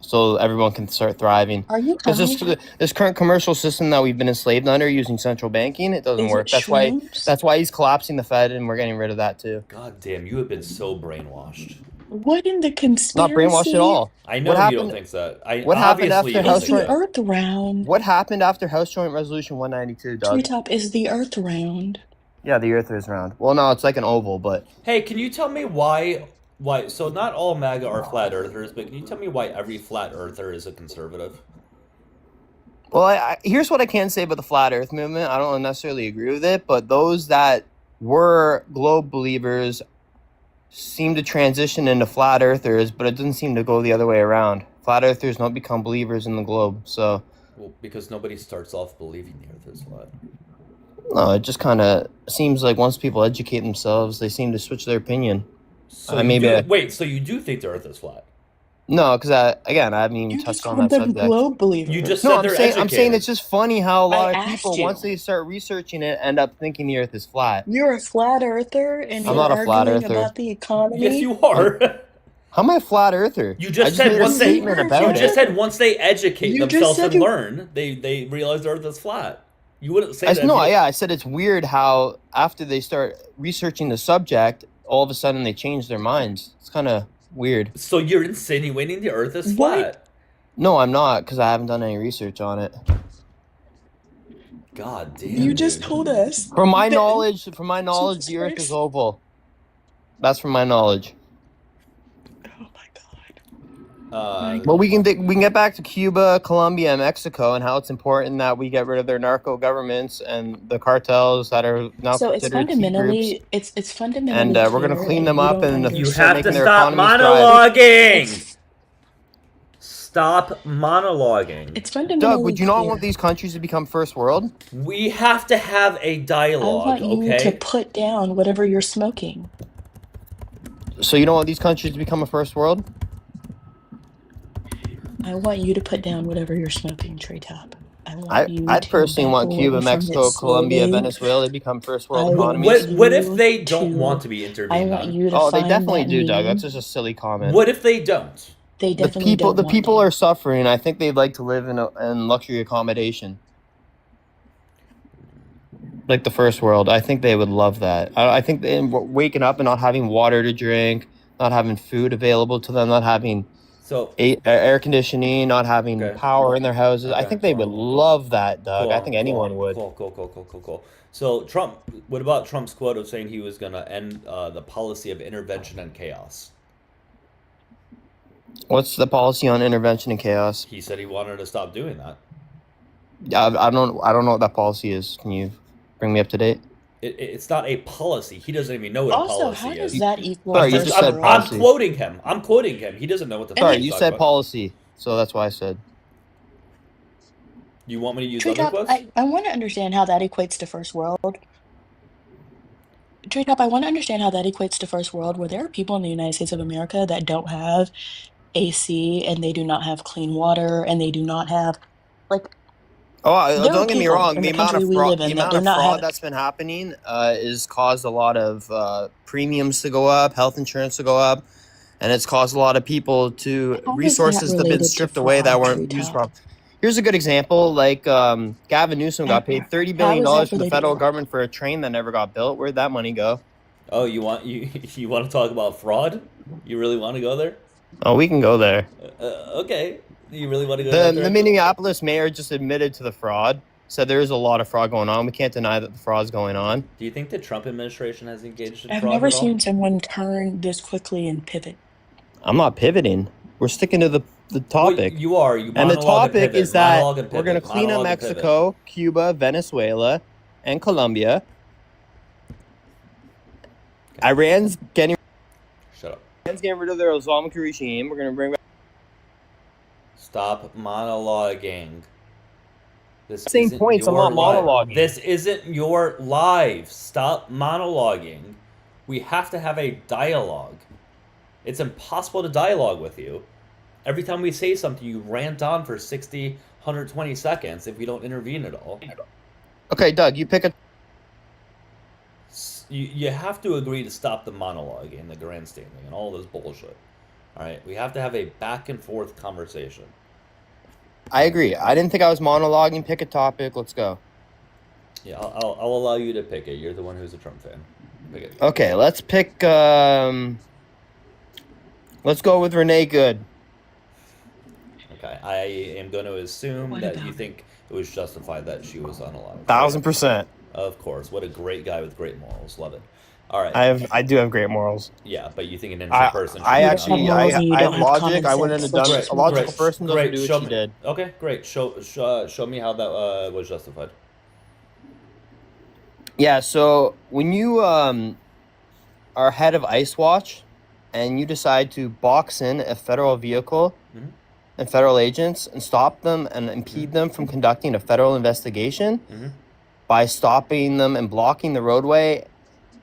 so everyone can start thriving. Are you Because high? this current commercial system that we've been enslaved under using central banking, it doesn't Is it work. That's why shrooms? he's collapsing the Fed, and we're getting rid of that too. God damn, you have been so brainwashed. What in the Not brainwashed at conspiracy? all. I What know you happened? don't think that. What happened Obviously you after don't Is House think the Joint? that. Earth round? What happened after House Joint Resolution 192, Doug? Treetop, is the Earth round? Yeah, the Earth is round. Well, no, it's like an oval, but Hey, can you tell me why? So not all MAGA are flat earthers, but can you tell me why every flat earther is a conservative? well, here's what I can say about the flat Earth movement. I don't necessarily agree with it, but those that were globe believers seem to transition into flat earthers, but it doesn't seem to go the other way around. Flat earthers don't become believers in the globe, so Well, because nobody starts off believing the Earth is flat. no, it just kind of seems like once people educate themselves, they seem to switch their opinion. So wait, so you do think the Earth is flat? No, because again, I haven't even You just touched on called that them subject. globe believers. You just No, said I'm they're saying educated. it's just funny how a lot I of people, asked you. once they start researching it, end up thinking the Earth is flat. You're a flat earther and I'm you're not a flat arguing earther. about the economy. Yes, you are. How am I a flat earther? You I just said made a once they statement about you it. just said once they educate You just themselves said and you- learn, they realize the Earth is flat. You wouldn't say I that. I said it's weird how after they start researching the subject, all of a sudden they change their minds. It's kind of weird. So you're insinuating the Earth is What? flat. No, I'm not, because I haven't done any research on it. God damn. You just dude. told us. From my that- knowledge, Jesus the Earth is Christ. oval. That's from my knowledge. Oh my god. Well, we can get back to Cuba, Colombia, and Mexico, and how it's important that we get rid of their narco governments and the cartels that are now So it's considered key groups. fundamentally it's fundamentally And we're gonna clear clean that them you up don't and You start have making to their stop economies thrive. monologuing. It's, Stop monologuing. it's fundamentally Doug, would you not clear. want these countries to become first world? We have to have a I dialogue, want you to okay? put down whatever you're smoking. So you don't want these countries to become a first world? I want you to put down whatever you're smoking, Treetop. I want you I'd to personally back want away Cuba, from Mexico, it Colombia, slowly. Venezuela to become first world I want economies. What if they you don't to- want to be I intervened want on? you to Oh, they find definitely that do, Doug. meme. That's just a silly comment. What if they don't? They The definitely people don't want are that. suffering. I think they'd like to live in luxury accommodation. Like the first world. I think they would love that. I think waking up and not having water to drink, not having food available to them, not having So air conditioning, not having Okay. power in their houses. I Okay, think they would cool. love that, Doug. I Cool, think anyone would. Cool. So Trump, what about Trump's quote of saying he was going to end the policy of intervention and chaos? What's the policy on intervention and chaos? He said he wanted to stop doing that. I don't know what that policy is. Can you bring me up to date? It's not a policy. He doesn't even know what a Also, policy how does is. that equal Sorry, you first just said world? I'm policy. quoting him. He doesn't know what the fuck Sorry, he's you talking said about. policy, so that's why I said. You want me to use other Treetop, quotes? I want to understand how that equates to first world. Treetop, I want to understand how that equates to first world, where there are people in the United States of America that don't have AC and they do not have clean water and they do not have, like, Oh, there are don't get me people wrong. in The the amount country of we fraud, live in that do not have. that's been happening, is caused a lot of premiums to go up, health insurance to go up, and it's caused a lot of people to How is that resources that have been related to stripped away that fraud, weren't used Treetop? from. Here's a good example. Like Gavin Newsom got paid $30 How billion is that from the related? federal government for a train that never got built. Where'd that money go? Oh, you want to talk about fraud? You really want to go there? Oh, we can go there. Okay. You really want to go there? The Minneapolis mayor just admitted to the fraud. Said there is a lot of fraud going on. We can't deny that the fraud's going on. Do you think the Trump administration has engaged in I've fraud never at all? seen someone turn this quickly and pivot. I'm not pivoting. We're sticking to the topic. Well, you are. You And the monologue and topic pivot, is that monologue and we're going to pivot, clean up monologue and pivot. Mexico, Cuba, Venezuela, and Colombia. Iran's getting Shut up. rid of their Islamic regime. We're going to bring back. Stop monologuing. This Same isn't points. I'm your not live. monologuing. This isn't your live. Stop monologuing. We have to have a dialogue. It's impossible to dialogue with you. Every time we say something, you rant on for 60, 120 seconds if we don't intervene at all. Okay, Doug, you pick a. You have to agree to stop the monologuing and the grandstanding and all this bullshit. All right, we have to have a back and forth conversation. I agree. I didn't think I was monologuing. Pick a topic. Let's go. Yeah, I'll allow you to pick it. You're the one who's a Trump fan. Pick it. Okay, let's pick. Let's go with Renee Good. Okay, I am going to assume What that about you her? think it was justified that she was unalive. 1000%. Of course, what a great guy with great morals. Love it. All right. I do have great morals. Yeah, but you think an innocent person? I You don't should have be actually, morals and you I don't have have logic. common I wouldn't sense. have done. Let's A logical move on. person doesn't do show what she me. did. Okay, great. Show me how that was justified. Yeah. So when you are head of ICE Watch, and you decide to box in a federal vehicle Mhm. and federal agents and stop them and impede them from conducting a federal investigation Mhm. by stopping them and blocking the roadway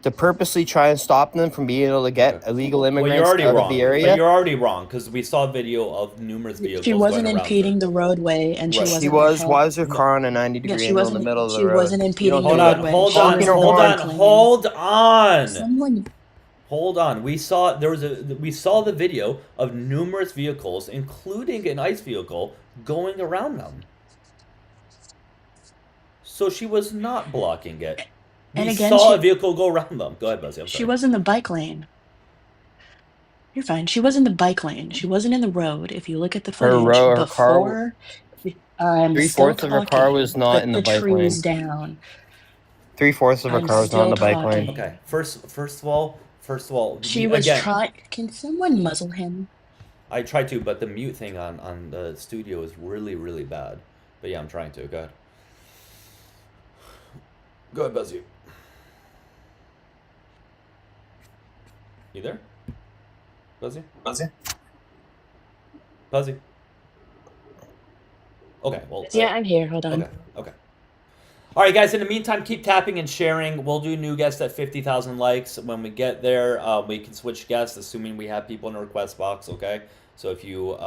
to purposely try and stop them from being able to get Okay. illegal Well, you're immigrants already out wrong. of the But area. you're already wrong because we saw video of numerous vehicles She wasn't going around impeding her. the roadway, and she Right. wasn't She the was. head. Why is her No. car on a 90 Yeah, degree she angle in the wasn't. middle of the She road? wasn't You impeding don't the do that. roadway. Hold She on, was Honking hold her on, horn. hold on. Someone. Hold on. We saw the video of numerous vehicles, including an ICE vehicle, going around them. So she was not blocking it. And We again, saw a vehicle go around them. Go ahead, Buzzy. I'm she sorry. was in the bike lane. You're fine. She was in the bike lane. She wasn't in the road. If you look at the footage Her car. before, I'm still 3/4 of her car talking. was not Put in the the bike lane. trees down. 3/4 of her I'm car was not in still the bike lane. talking. Okay. First of all, She was again, trying. Can someone muzzle him? I tried to, but the mute thing on the studio is really, really bad. But yeah, I'm trying to. Go ahead. Go ahead, Buzzy. You there? Buzzy? Buzzy? Okay, well. Yeah, I'm here. Hold on. Okay. All right, guys. In the meantime, keep tapping and sharing. We'll do new guests at 50,000 likes. When we get there, we can switch guests, assuming we have people in the request box. Okay. So if you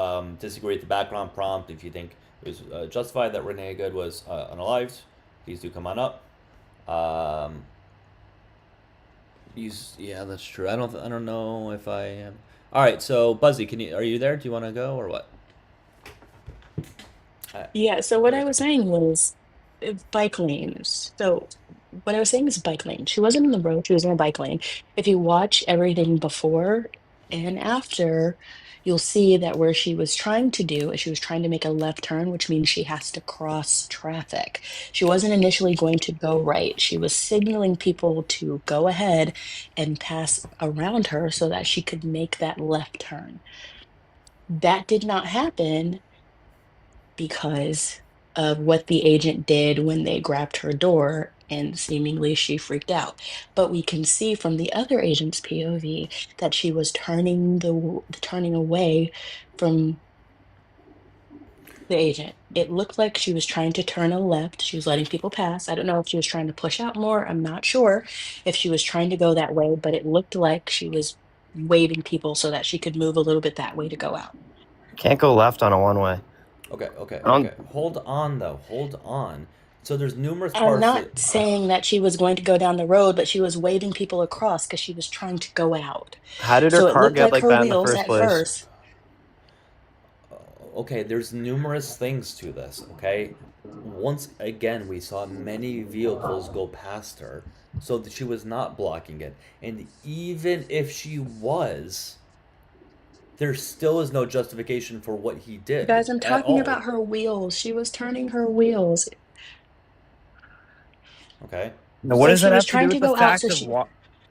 disagree with the background prompt, if you think it was justified that Renee Good was unalived, please do come on up. Yeah, that's true. I don't know if I am. All right. So Buzzy, are you there? Do you want to go or what? Yeah, so what I Okay. was saying was bike lanes. So what I was saying is bike lane. She wasn't in the road, she was in a bike lane. If you watch everything before and after, you'll see that where she was trying to do is she was trying to make a left turn, which means she has to cross traffic. She wasn't initially going to go right. She was signaling people to go ahead and pass around her so that she could make that left turn. That did not happen because of what the agent did when they grabbed her door and seemingly she freaked out. But we can see from the other agent's POV that she was turning away from the agent. It looked like she was trying to turn a left. She was letting people pass. I don't know if she was trying to push out more. I'm not sure if she was trying to go that way, but it looked like she was waving people so that she could move a little bit that way to go out. Can't go left on a one-way. Okay. Um, Hold on, though. Hold on. So there's numerous I'm parts not that. saying that she was going to go down the road, but she was waving people across because she was trying to go out. How did her So it car looked get like like her that in the wheels first at place? first. Okay, there's numerous things to this, okay? Once again, we saw many vehicles go past her, so that she was not blocking it. And even if she was, there still is no justification for what he You did guys, I'm at talking all. about her wheels. She was turning her wheels. Okay? Now, what So does she that was have to do trying to with the go out. fact So of she, what?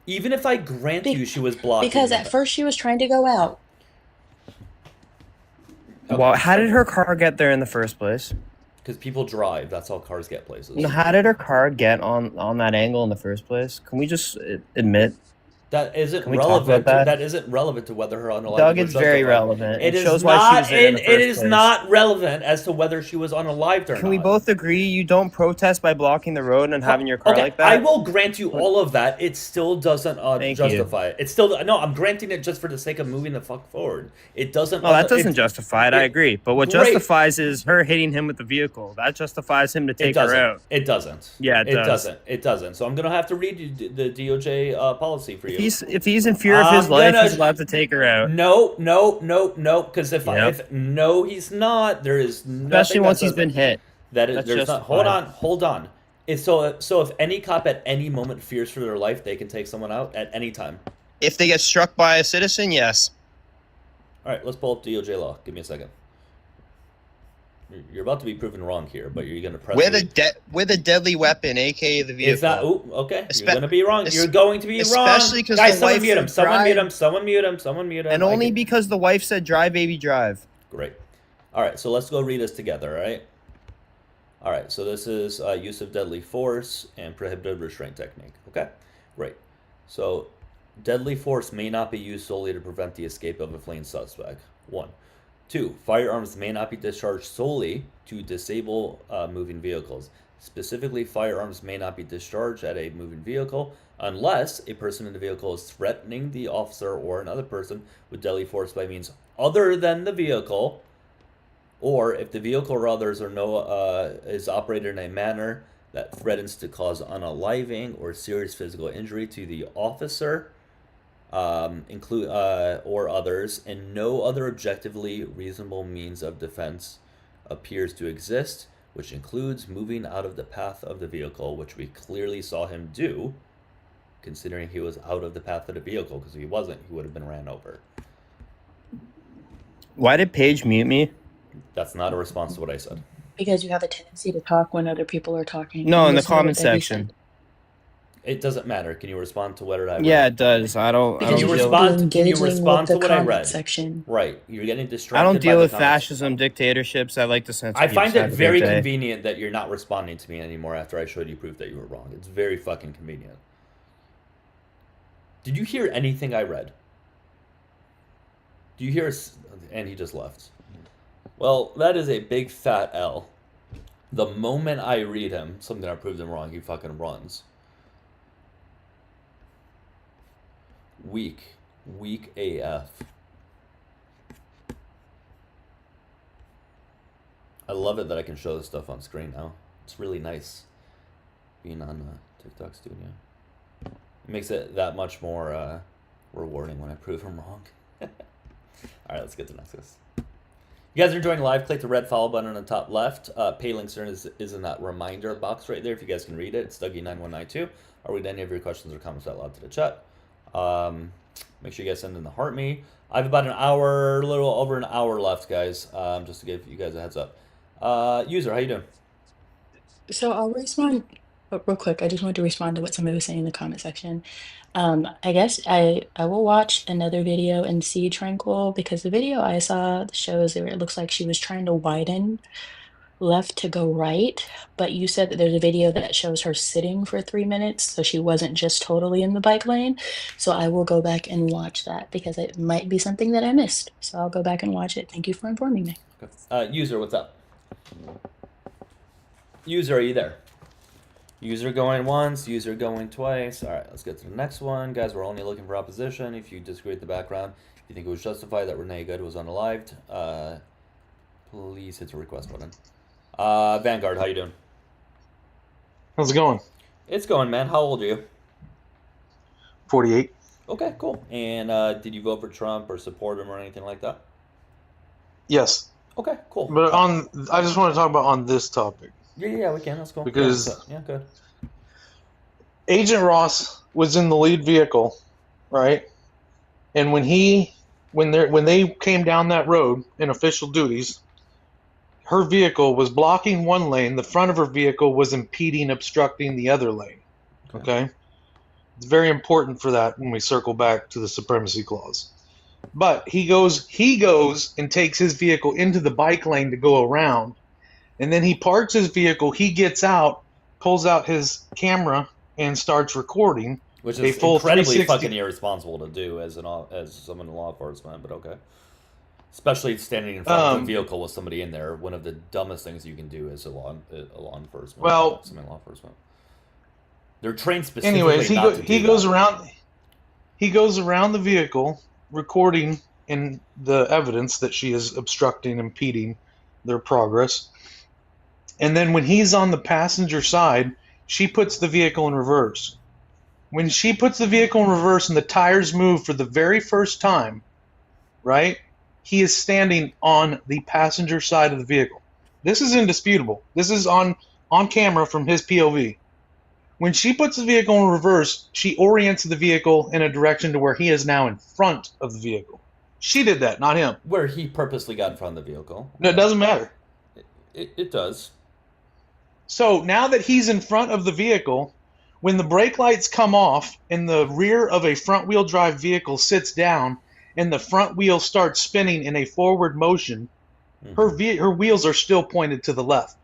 Even if I grant you be- she was blocking because him. at first she was trying to go out. Well, how did her car get there in the first place? Because people drive, that's how cars get places. How did her car get on that angle in the first place? Can we just admit? That isn't Can we talk about relevant. that? That isn't relevant to whether her unalived Doug, was it's very justified. relevant. It It is shows why she not. was there in the It first is place. not relevant as to whether she was unalived or Can we not. both agree you don't protest by blocking the road and having your car Okay, like that? I will grant you all of that. It still doesn't Thank justify it. It's still no. I'm granting it just for the sake of moving the fuck forward. It doesn't. No, that doesn't it- justify it. I agree. But what Great. justifies is her hitting him with the vehicle. That justifies him to It take her doesn't. out. It doesn't. Yeah, it does. doesn't. It doesn't. So I'm gonna have to read you the DOJ policy for you. If he's in fear of his I'm life, gonna- he's allowed to take her out. No. Because if Yep. no, he's not. There is nothing Especially that once he's says been hit. that is. That's There's not. justified. Hold on. It's so if any cop at any moment fears for their life, they can take someone out at any time. If they get struck by a citizen, yes. All right, let's pull up DOJ law. Give me a second. You're about to be proven wrong here, but you're gonna press With a deadly weapon, aka the vehicle. Is that? Ooh, okay. Espe- You're gonna be wrong. es- You're going to be wrong. especially 'cause Guys, the someone wife mute him. said Someone mute drive. him. Someone mute him. Someone mute him. And only because the wife said drive, baby, drive. Great. All right, so let's go read this together. All right. All right. So this is use of deadly force and prohibited restraint technique. Okay. Great. So deadly force may not be used solely to prevent the escape of a fleeing suspect. 1. 2. Firearms may not be discharged solely to disable moving vehicles. Specifically, firearms may not be discharged at a moving vehicle unless a person in the vehicle is threatening the officer or another person with deadly force by means other than the vehicle, or if the vehicle or others is operated in a manner that threatens to cause unaliving or serious physical injury to the officer, or others, and no other objectively reasonable means of defense appears to exist, which includes moving out of the path of the vehicle, which we clearly saw him do, considering he was out of the path of the vehicle, because if he wasn't, he would have been ran over. Why did Paige mute me? That's not a response to what I said. Because you have a tendency to talk when other people are talking. No, and in the listen to what comment they say. section. It doesn't matter. Can you respond to what I read? Yeah, it does. I don't Because you you deal, respond- should be can you engaging respond with to the what I comment read? section. Right. You're getting distracted. I don't by deal the with comments. fascism, dictatorships. I like to censor I people. find So it have a very great day. convenient that you're not responding to me anymore after I showed you proof that you were wrong. It's very fucking convenient. Did you hear anything I read? Do you hear? And he just left. Well, that is a big fat L. The moment I read him something I proved him wrong, he fucking runs. Weak AF. I love it that I can show this stuff on screen now. It's really nice being on TikTok Studio. It makes it that much more rewarding when I prove him wrong. All right, let's get to Nexus. You guys are enjoying live, click the red follow button on the top left. Pay links is in that reminder box right there if you guys can read it. It's Dougie9192. I'll read any of your questions or comments out loud to the chat. Make sure you guys send in the heart me. I have about an hour, a little over an hour left, guys, just to give you guys a heads up. User, how you doing? So I'll respond real quick. I just wanted to respond to what somebody was saying in the comment section. I guess I will watch another video and see Tranquil, because the video I saw shows that it looks like she was trying to widen left to go right, but you said that there's a video that shows her sitting for 3 minutes, so she wasn't just totally in the bike lane. So I will go back and watch that because it might be something that I missed. So I'll go back and watch it. Thank you for informing me. Okay. User, what's up? User, are you there? User going once, user going twice. All right, let's get to the next one. Guys, we're only looking for opposition. If you disagree with the background, if you think it was justified that Renee Good was unalived, please hit the request button. Vanguard, how you doing? How's it going? It's going, man. How old are you? 48. Okay, cool. And did you vote for Trump or support him or anything like that? Yes. Okay, cool. But I just want to talk about on this topic. Yeah, we can. Let's go. Because yeah, good. Agent Ross was in the lead vehicle, right? And when they came down that road in official duties, her vehicle was blocking one lane. The front of her vehicle was impeding, obstructing the other lane. Okay? It's very important for that when we circle back to the supremacy clause. But he goes and takes his vehicle into the bike lane to go around. And then he parks his vehicle, he gets out, pulls out his camera, and starts recording Which a is full incredibly 360. fucking irresponsible to do as someone in law enforcement, but okay. Especially standing in front of a vehicle with somebody in there, one of the dumbest things you can do as a law enforcement. Well, something law enforcement. They're trained specifically anyways, not to do he goes that. around. He goes around the vehicle, recording in the evidence that she is obstructing, impeding their progress. And then when he's on the passenger side, she puts the vehicle in reverse. When she puts the vehicle in reverse and the tires move for the very first time, right? He is standing on the passenger side of the vehicle. This is indisputable. This is on camera from his POV. When she puts the vehicle in reverse, she orients the vehicle in a direction to where he is now in front of the vehicle. She did that, not him. Where he purposely got in front of the vehicle. No, it doesn't matter. It does. So now that he's in front of the vehicle, when the brake lights come off and the rear of a front-wheel drive vehicle sits down and the front wheel starts spinning in a forward motion, her wheels are still pointed to the left.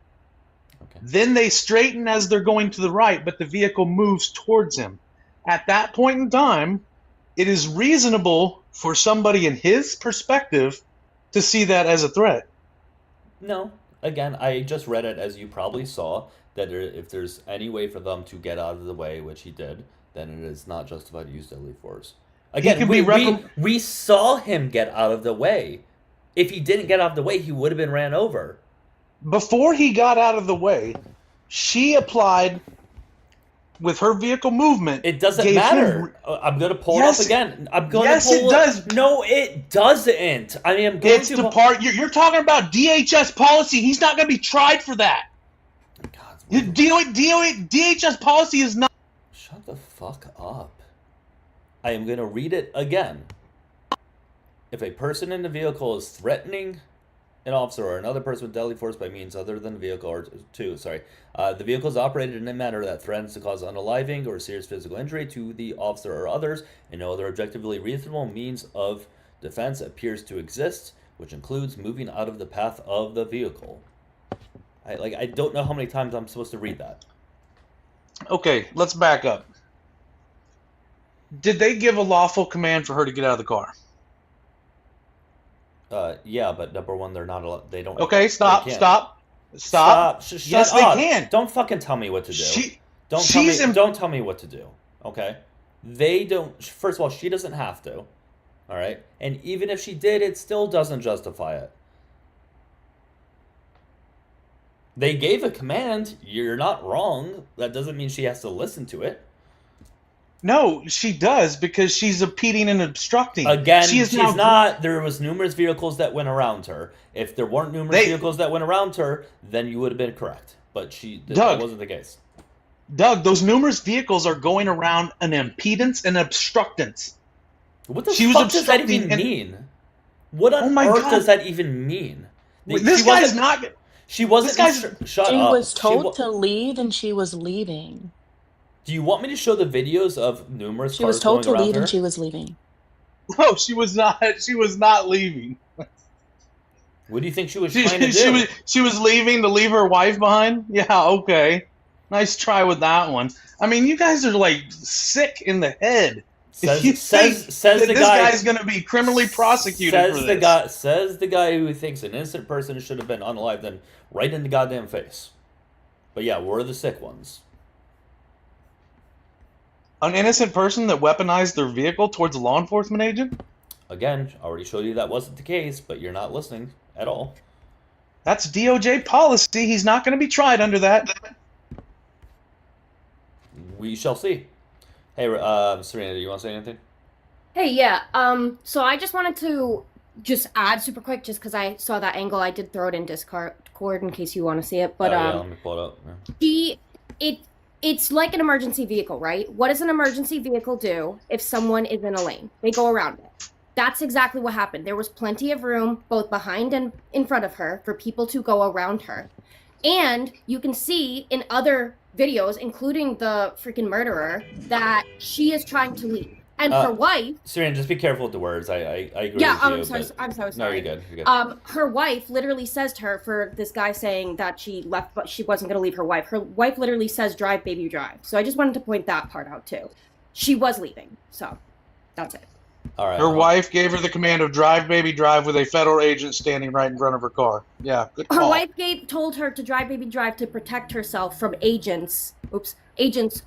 Okay. Then they straighten as they're going to the right, but the vehicle moves towards him. At that point in time, it is reasonable for somebody in his perspective to see that as a threat. No. Again, I just read it as you probably saw, that if there's any way for them to get out of the way, which he did, then it is not justified to use deadly force. Again, we saw him get out of the way. If he didn't get out of the way, he would have been ran over. Before he got out of the way, she applied, with her vehicle movement. It doesn't matter. I'm going to pull it up again. Yes, it does. No, it doesn't. I mean, it's the part you're talking about. DHS policy. He's not going to be tried for that. God, DHS policy is not. Shut the fuck up. I am going to read it again. If a person in the vehicle is threatening an officer or another person with deadly force by means other than the vehicle, the vehicle is operated in a manner that threatens to cause unaliving or serious physical injury to the officer or others, and no other objectively reasonable means of defense appears to exist, which includes moving out of the path of the vehicle. I don't know how many times I'm supposed to read that. Okay, let's back up. Did they give a lawful command for her to get out of the car? Yeah, but number one, they're not allowed. They don't. Okay, stop. Shut Yes, up. they can. Don't fucking tell me what to do. Don't tell me what to do. Okay, they don't. First of all, she doesn't have to. All right, and even if she did, it still doesn't justify it. They gave a command. You're not wrong. That doesn't mean she has to listen to it. No, she does, because she's impeding and obstructing. Again, she's not. There was numerous vehicles that went around her. If there weren't numerous vehicles that went around her, then you would have been correct. But that wasn't the case. Doug, those numerous vehicles are going around an impedance and obstructance. What the fuck does that even mean? What on earth does that even mean? This guy's not... She wasn't... Shut up. She was told to leave, and she was leaving. Do you want me to show the videos of numerous She cars was told to going around leave, her? and she was leaving. No, she was not. She was not leaving. What do you think she was trying to do? She was leaving to leave her wife behind? Yeah, okay. Nice try with that one. I mean, you guys are like sick in the head. Says the this guy guy's going to be criminally prosecuted for this. Says the guy who thinks an innocent person should have been unalive, then right in the goddamn face. But yeah, we're the sick ones. An innocent person that weaponized their vehicle towards a law enforcement agent? Again, I already showed you that wasn't the case, but you're not listening at all. That's DOJ policy. He's not going to be tried under that. We shall see. Hey, Serena, do you want to say anything? Hey, yeah. So I just wanted to just add super quick, just because I saw that angle. I did throw it in Discord in case you want to see it. But yeah, let me pull it up. Yeah. It's like an emergency vehicle, right? What does an emergency vehicle do if someone is in a lane? They go around it. That's exactly what happened. There was plenty of room, both behind and in front of her, for people to go around her. And you can see in other videos, including the freaking murderer, that she is trying to leave. And her wife... Serena, just be careful with the words. I agree with you. I'm so sorry. No, you're good. You're good. Her wife literally says to her, for this guy saying that she left, but she wasn't going to leave her wife. Her wife literally says, "Drive, baby, drive." So I just wanted to point that part out, too. she was leaving. So that's it. All right. Her wife gave her the command of drive, baby, drive with a federal agent standing right in front of her car. Yeah, good Her call. wife told her to drive, baby, drive to protect herself from agents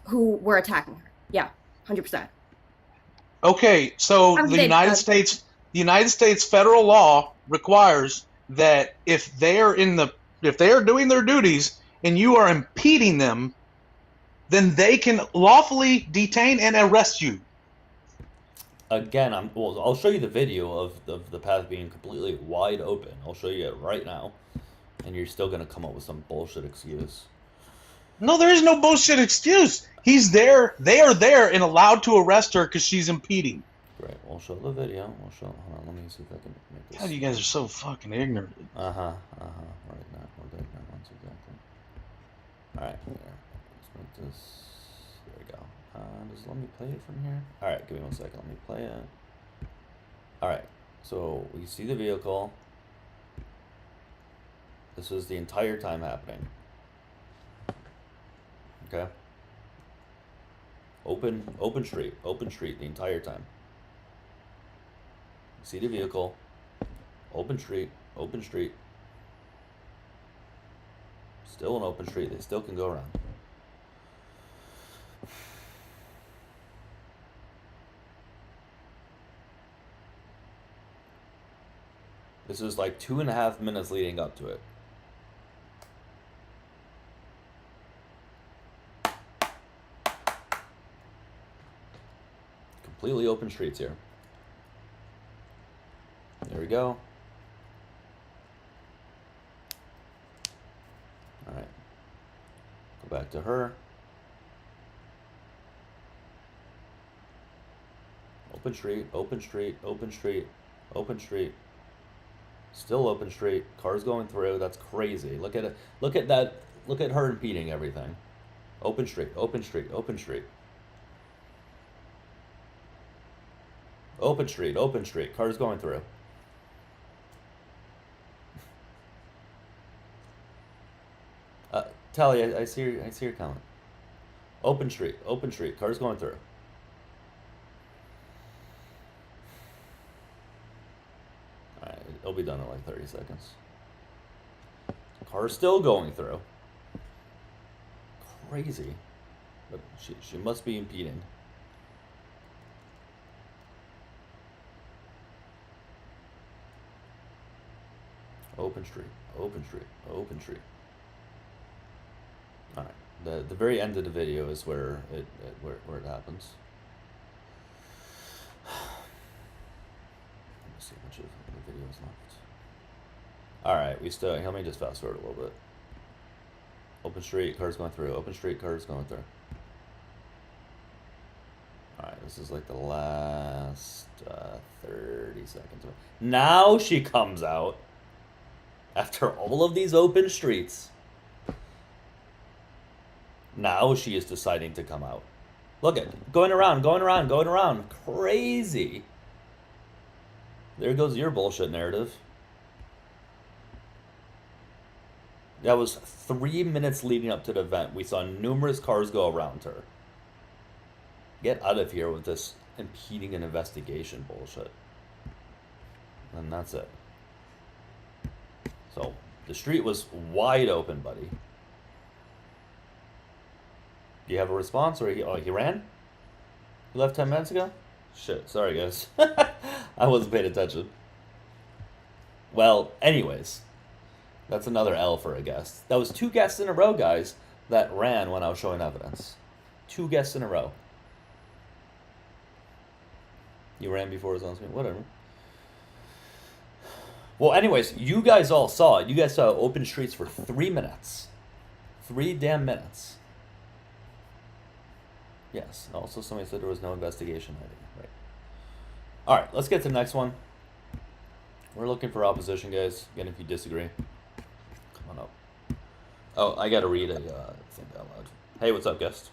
who were attacking her. Yeah, 100%. Okay, so the United States federal law requires that if they are doing their duties and you are impeding them, then they can lawfully detain and arrest you. Again, I'll show you the video of the path being completely wide open. I'll show you it right now, and you're still gonna come up with some bullshit excuse. No, there is no bullshit excuse. He's there. They are there and allowed to arrest her because she's impeding. Great. We'll show the video. Hold on. Let me see if I can make this. God, you guys are so fucking ignorant. Right now. We're the ignorant ones, exactly. All right. Here. Let's make this. There we go. Just let me play it from here. All right. Give me 1 second. Let me play it. All right. So we see the vehicle. This was the entire time happening. Okay. Open street the entire time. See the vehicle. Open street. Still an open street. They still can go around. This is like 2.5 minutes leading up to it. Completely open streets here. There we go. All right. Go back to her. Open street. Still open street. Cars going through. That's crazy. Look at it. Look at that. Look at her impeding everything. Open street. Open street. Cars going through. Tally, I see your comment. Open street. Cars going through. All right, it'll be done in like 30 seconds. Car's still going through. Crazy, but she must be impeding. Open street. All right. The very end of the video is where it happens. Let me see how much of the video is left. All right, let me just fast forward a little bit. Open street, cars going through. Open street, cars going through. All right, this is like the last 30 seconds. Now she comes out. After all of these open streets, now she is deciding to come out. Look at going around. Crazy. There goes your bullshit narrative. That was 3 minutes leading up to the event. We saw numerous cars go around her. Get out of here with this impeding an investigation bullshit. And that's it. So, the street was wide open, buddy. Do you have a response, or he ran? He left 10 minutes ago? Shit, sorry guys. I wasn't paying attention. Well, anyways. That's another L for a guest. That was 2 guests in a row, guys, that ran when I was showing evidence. 2 guests in a row. You ran before his own screen? Whatever. Well, anyways, you guys all saw it. You guys saw open streets for 3 minutes. 3 damn minutes. Yes. Also, somebody said there was no investigation. Right. All right, let's get to the next one. We're looking for opposition, guys. Again, if you disagree, come on up. Oh, I got to read a thing out loud. Hey, what's up, guest?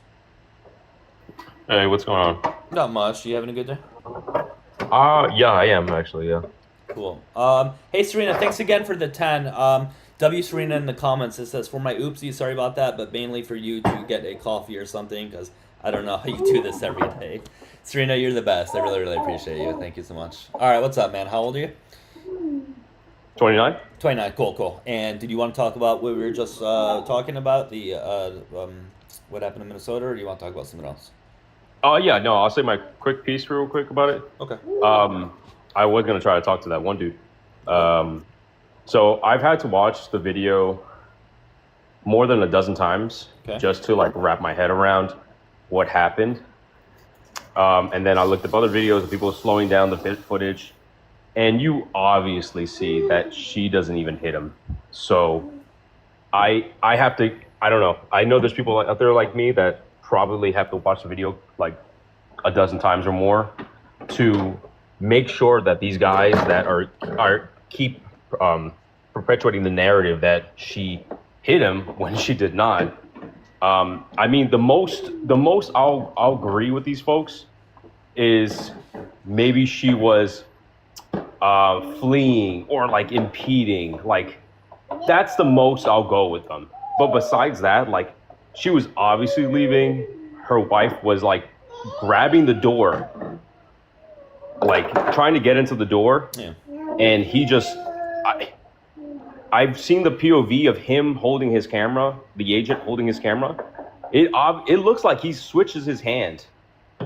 Hey, what's going on? Not much. You having a good day? Yeah, I am actually, yeah. Cool. Hey, Serena, thanks again for the 10. W Serena in the comments, it says, for my oopsie, sorry about that, but mainly for you to get a coffee or something, because I don't know how you do this every day. Serena, you're the best. I really, really appreciate you. Thank you so much. All right, what's up, man? How old are you? 29. 29. Cool, cool. And did you want to talk about what we were just talking about, the what happened in Minnesota, or do you want to talk about something else? Yeah, no, I'll say my quick piece real quick about it. Okay. I was gonna try to talk to that one dude. So I've had to watch the video more than a dozen times just to like wrap my head around what happened. And then I looked up other videos of people slowing down the footage, and you obviously see that she doesn't even hit him. So I have to, I don't know. I know there's people out there like me that probably have to watch the video like a dozen times or more to make sure that these guys that are keep perpetuating the narrative that she hit him when she did not. I mean, the most I'll agree with these folks is maybe she was fleeing or like impeding. Like that's the most I'll go with them. But besides that, like she was obviously leaving. Her wife was like grabbing the door, like trying to get into the door, and he just. I've seen the POV of him holding his camera, the agent holding his camera. It looks like he switches his hand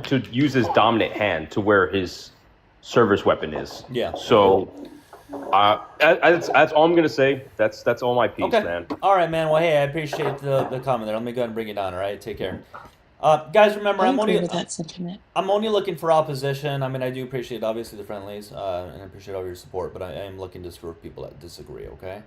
to use his dominant hand to where his service weapon is. Yeah. So that's all I'm gonna say. That's all my piece, man. All right, man. Well, hey, I appreciate the comment there. Let me go ahead and bring it down. All right, take care. Guys, remember, I agree with that sentiment. I'm only looking for opposition. I mean, I do appreciate obviously the friendlies, and I appreciate all your support, but I am looking just for people that disagree. Okay.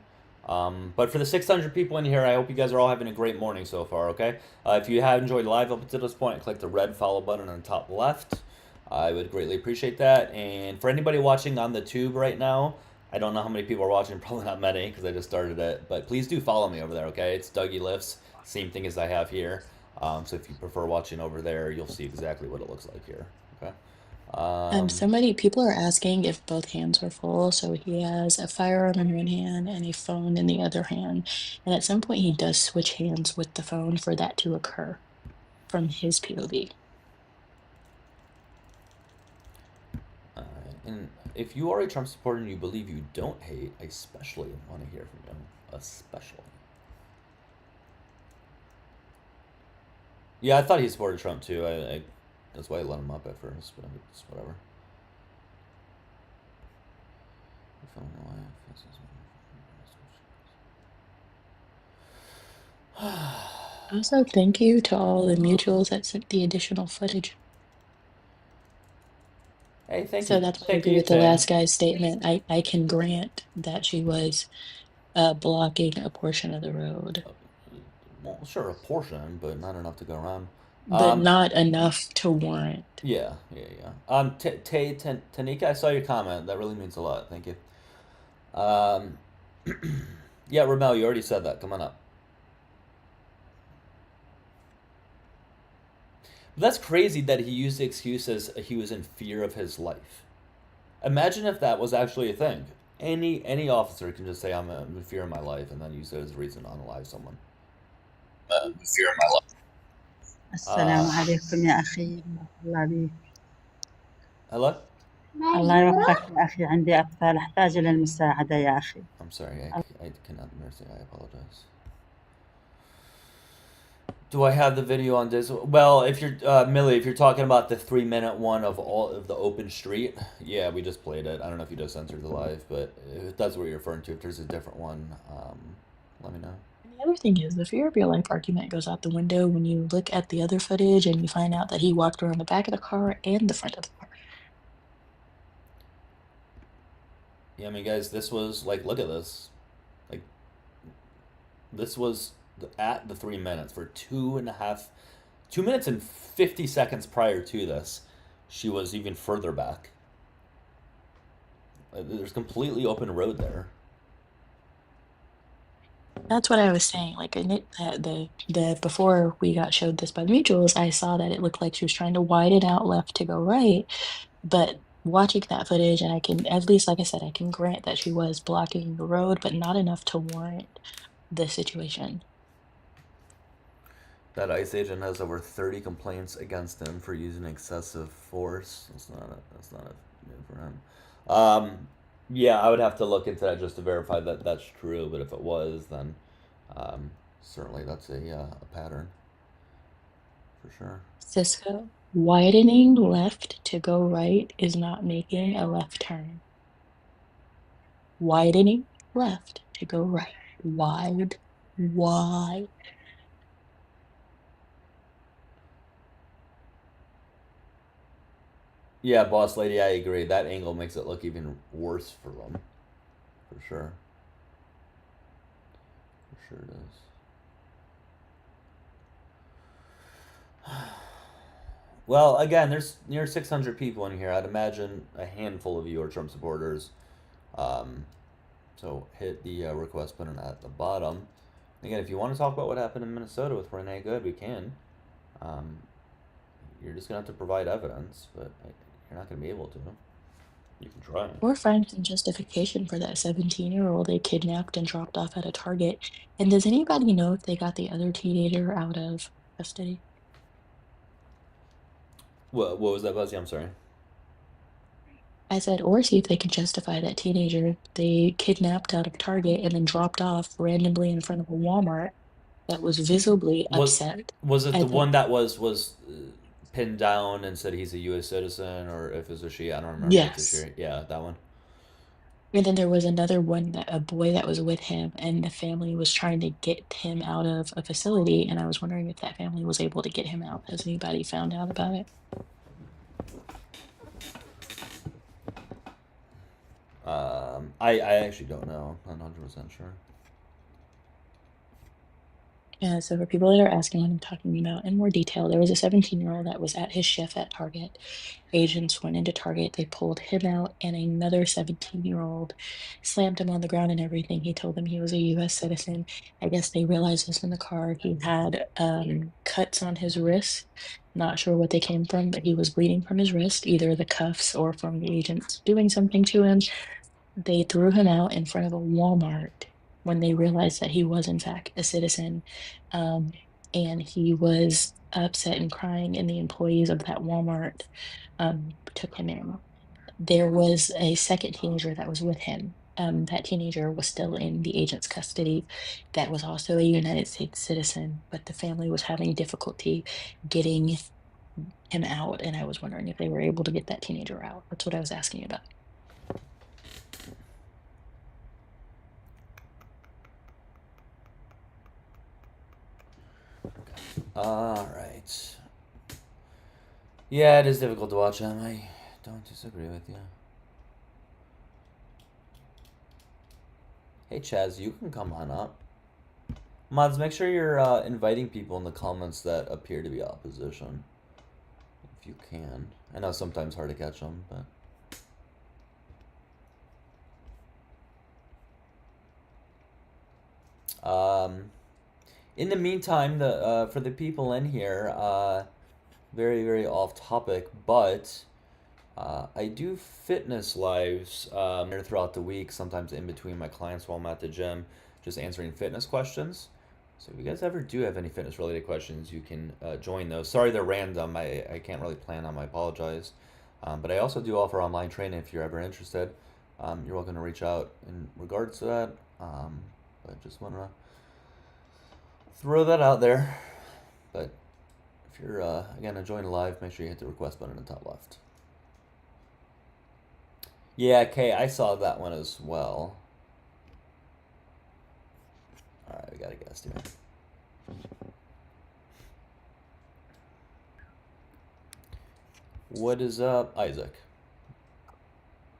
But for the 600 people in here, I hope you guys are all having a great morning so far, okay? If you have enjoyed live up to this point, click the red follow button on the top left. I would greatly appreciate that. And for anybody watching on the tube right now, I don't know how many people are watching, probably not many because I just started it, but please do follow me over there, okay? It's Dougielifts, same thing as I have here. So if you prefer watching over there, you'll see exactly what it looks like here, okay? So many people are asking if both hands were full. So he has a firearm in one hand and a phone in the other hand. And at some point, he does switch hands with the phone for that to occur from his POV. All right. And if you are a Trump supporter and you believe you don't hate, I especially want to hear from you. Especially. Yeah, I thought he supported Trump too. I that's why I let him up at first, but it's whatever. Also, thank you to all the mutuals that sent the additional footage. Hey, thank you. So that's why I agree with the last guy's statement. I can grant that she was blocking a portion of the road. Well, sure, a portion, but not enough to go around. But not enough to warrant. Yeah. Tanika, I saw your comment. That really means a lot. Thank you. Yeah, Ramel, you already said that. Come on up. But that's crazy that he used the excuse as he was in fear of his life. Imagine if that was actually a thing. Any officer can just say, I'm in fear of my life, and then use it as a reason to unalive someone. In fear of my life. السلام عليكم يا أخي. الله بيك. Hello? الله يوفقك يا أخي. عندي أطفال أحتاج إلى المساعدة يا أخي. I'm sorry, I cannot understand. I apologize. Do I have the video on this? Well, if you're Millie, if you're talking about the 3-minute one of all of the open street, yeah, we just played it. I don't know if you just censored the live, but if that's what you're referring to, if there's a different one, let me know. And the other thing is, the fear of your life argument goes out the window when you look at the other footage and you find out that he walked around the back of the car and the front of the car. Yeah, I mean, guys, this was like, look at this. Like, this was at the 3 minutes for 2 minutes and 50 seconds prior to this. She was even further back. There's completely open road there. That's what I was saying. Like, the before we got showed this by the mutuals, I saw that it looked like she was trying to widen out left to go right. But watching that footage, and I can, at least, like I said, I can grant that she was blocking the road, but not enough to warrant the situation. That ICE agent has over 30 complaints against him for using excessive force. That's not a new for him. Yeah, I would have to look into that just to verify that that's true. But if it was, then certainly that's a pattern for sure. Cisco, widening left to go right is not making a left turn. Widening left to go right. Wide. Yeah, boss lady, I agree. That angle makes it look even worse for them. For sure. For sure it is. Well, again, there's near 600 people in here. I'd imagine a handful of you are Trump supporters. So hit the request button at the bottom. Again, if you want to talk about what happened in Minnesota with Renee Good, we can. You're just going to have to provide evidence, but you're not going to be able to. You can try. Or find some justification for that 17-year-old they kidnapped and dropped off at a Target. And does anybody know if they got the other teenager out of custody? What was that, Buzzy? I'm sorry. I said, or see if they can justify that teenager they kidnapped out of Target and then dropped off randomly in front of a Walmart that was visibly upset. Was it the at one that was pinned down and said he's a U.S. citizen, or if it was a she? I don't remember. Yes. Yeah, that one. And then there was another one, that a boy that was with him, and the family was trying to get him out of a facility, and I was wondering if that family was able to get him out. Has anybody found out about it? I actually don't know. I'm not 100% sure. Yeah, so for people that are asking what I'm talking about in more detail, there was a 17-year-old that was at his shift at Target. Agents went into Target, they pulled him out, and another 17-year-old slammed him on the ground and everything. He told them he was a U.S. citizen. I guess they realized this in the car. He had cuts on his wrist. Not sure what they came from, but he was bleeding from his wrist, either the cuffs or from the agents doing something to him. They threw him out in front of a Walmart when they realized that he was in fact a citizen, and he was upset and crying, and the employees of that Walmart took him in. There was a second teenager that was with him. That teenager was still in the agent's custody. That was also a United States citizen, but the family was having difficulty getting him out, and I was wondering if they were able to get that teenager out. That's what I was asking about. All right. Yeah, it is difficult to watch them. I don't disagree with you. Hey, Chaz, you can come on up. Mods, make sure you're inviting people in the comments that appear to be opposition. If you can. I know sometimes hard to catch them, but... in the meantime, for the people in here, very, very off topic, but I do fitness lives throughout the week, sometimes in between my clients while I'm at the gym, just answering fitness questions. So if you guys ever do have any fitness related questions, you can join those. Sorry they're random, I can't really plan them, I apologize. But I also do offer online training if you're ever interested. You're welcome to reach out in regards to that. But just want to throw that out there. But if you're, again, enjoying live, make sure you hit the request button in the top left. Yeah, Kay, I saw that one as well. Alright, we got a guest here. What is up, Isaac?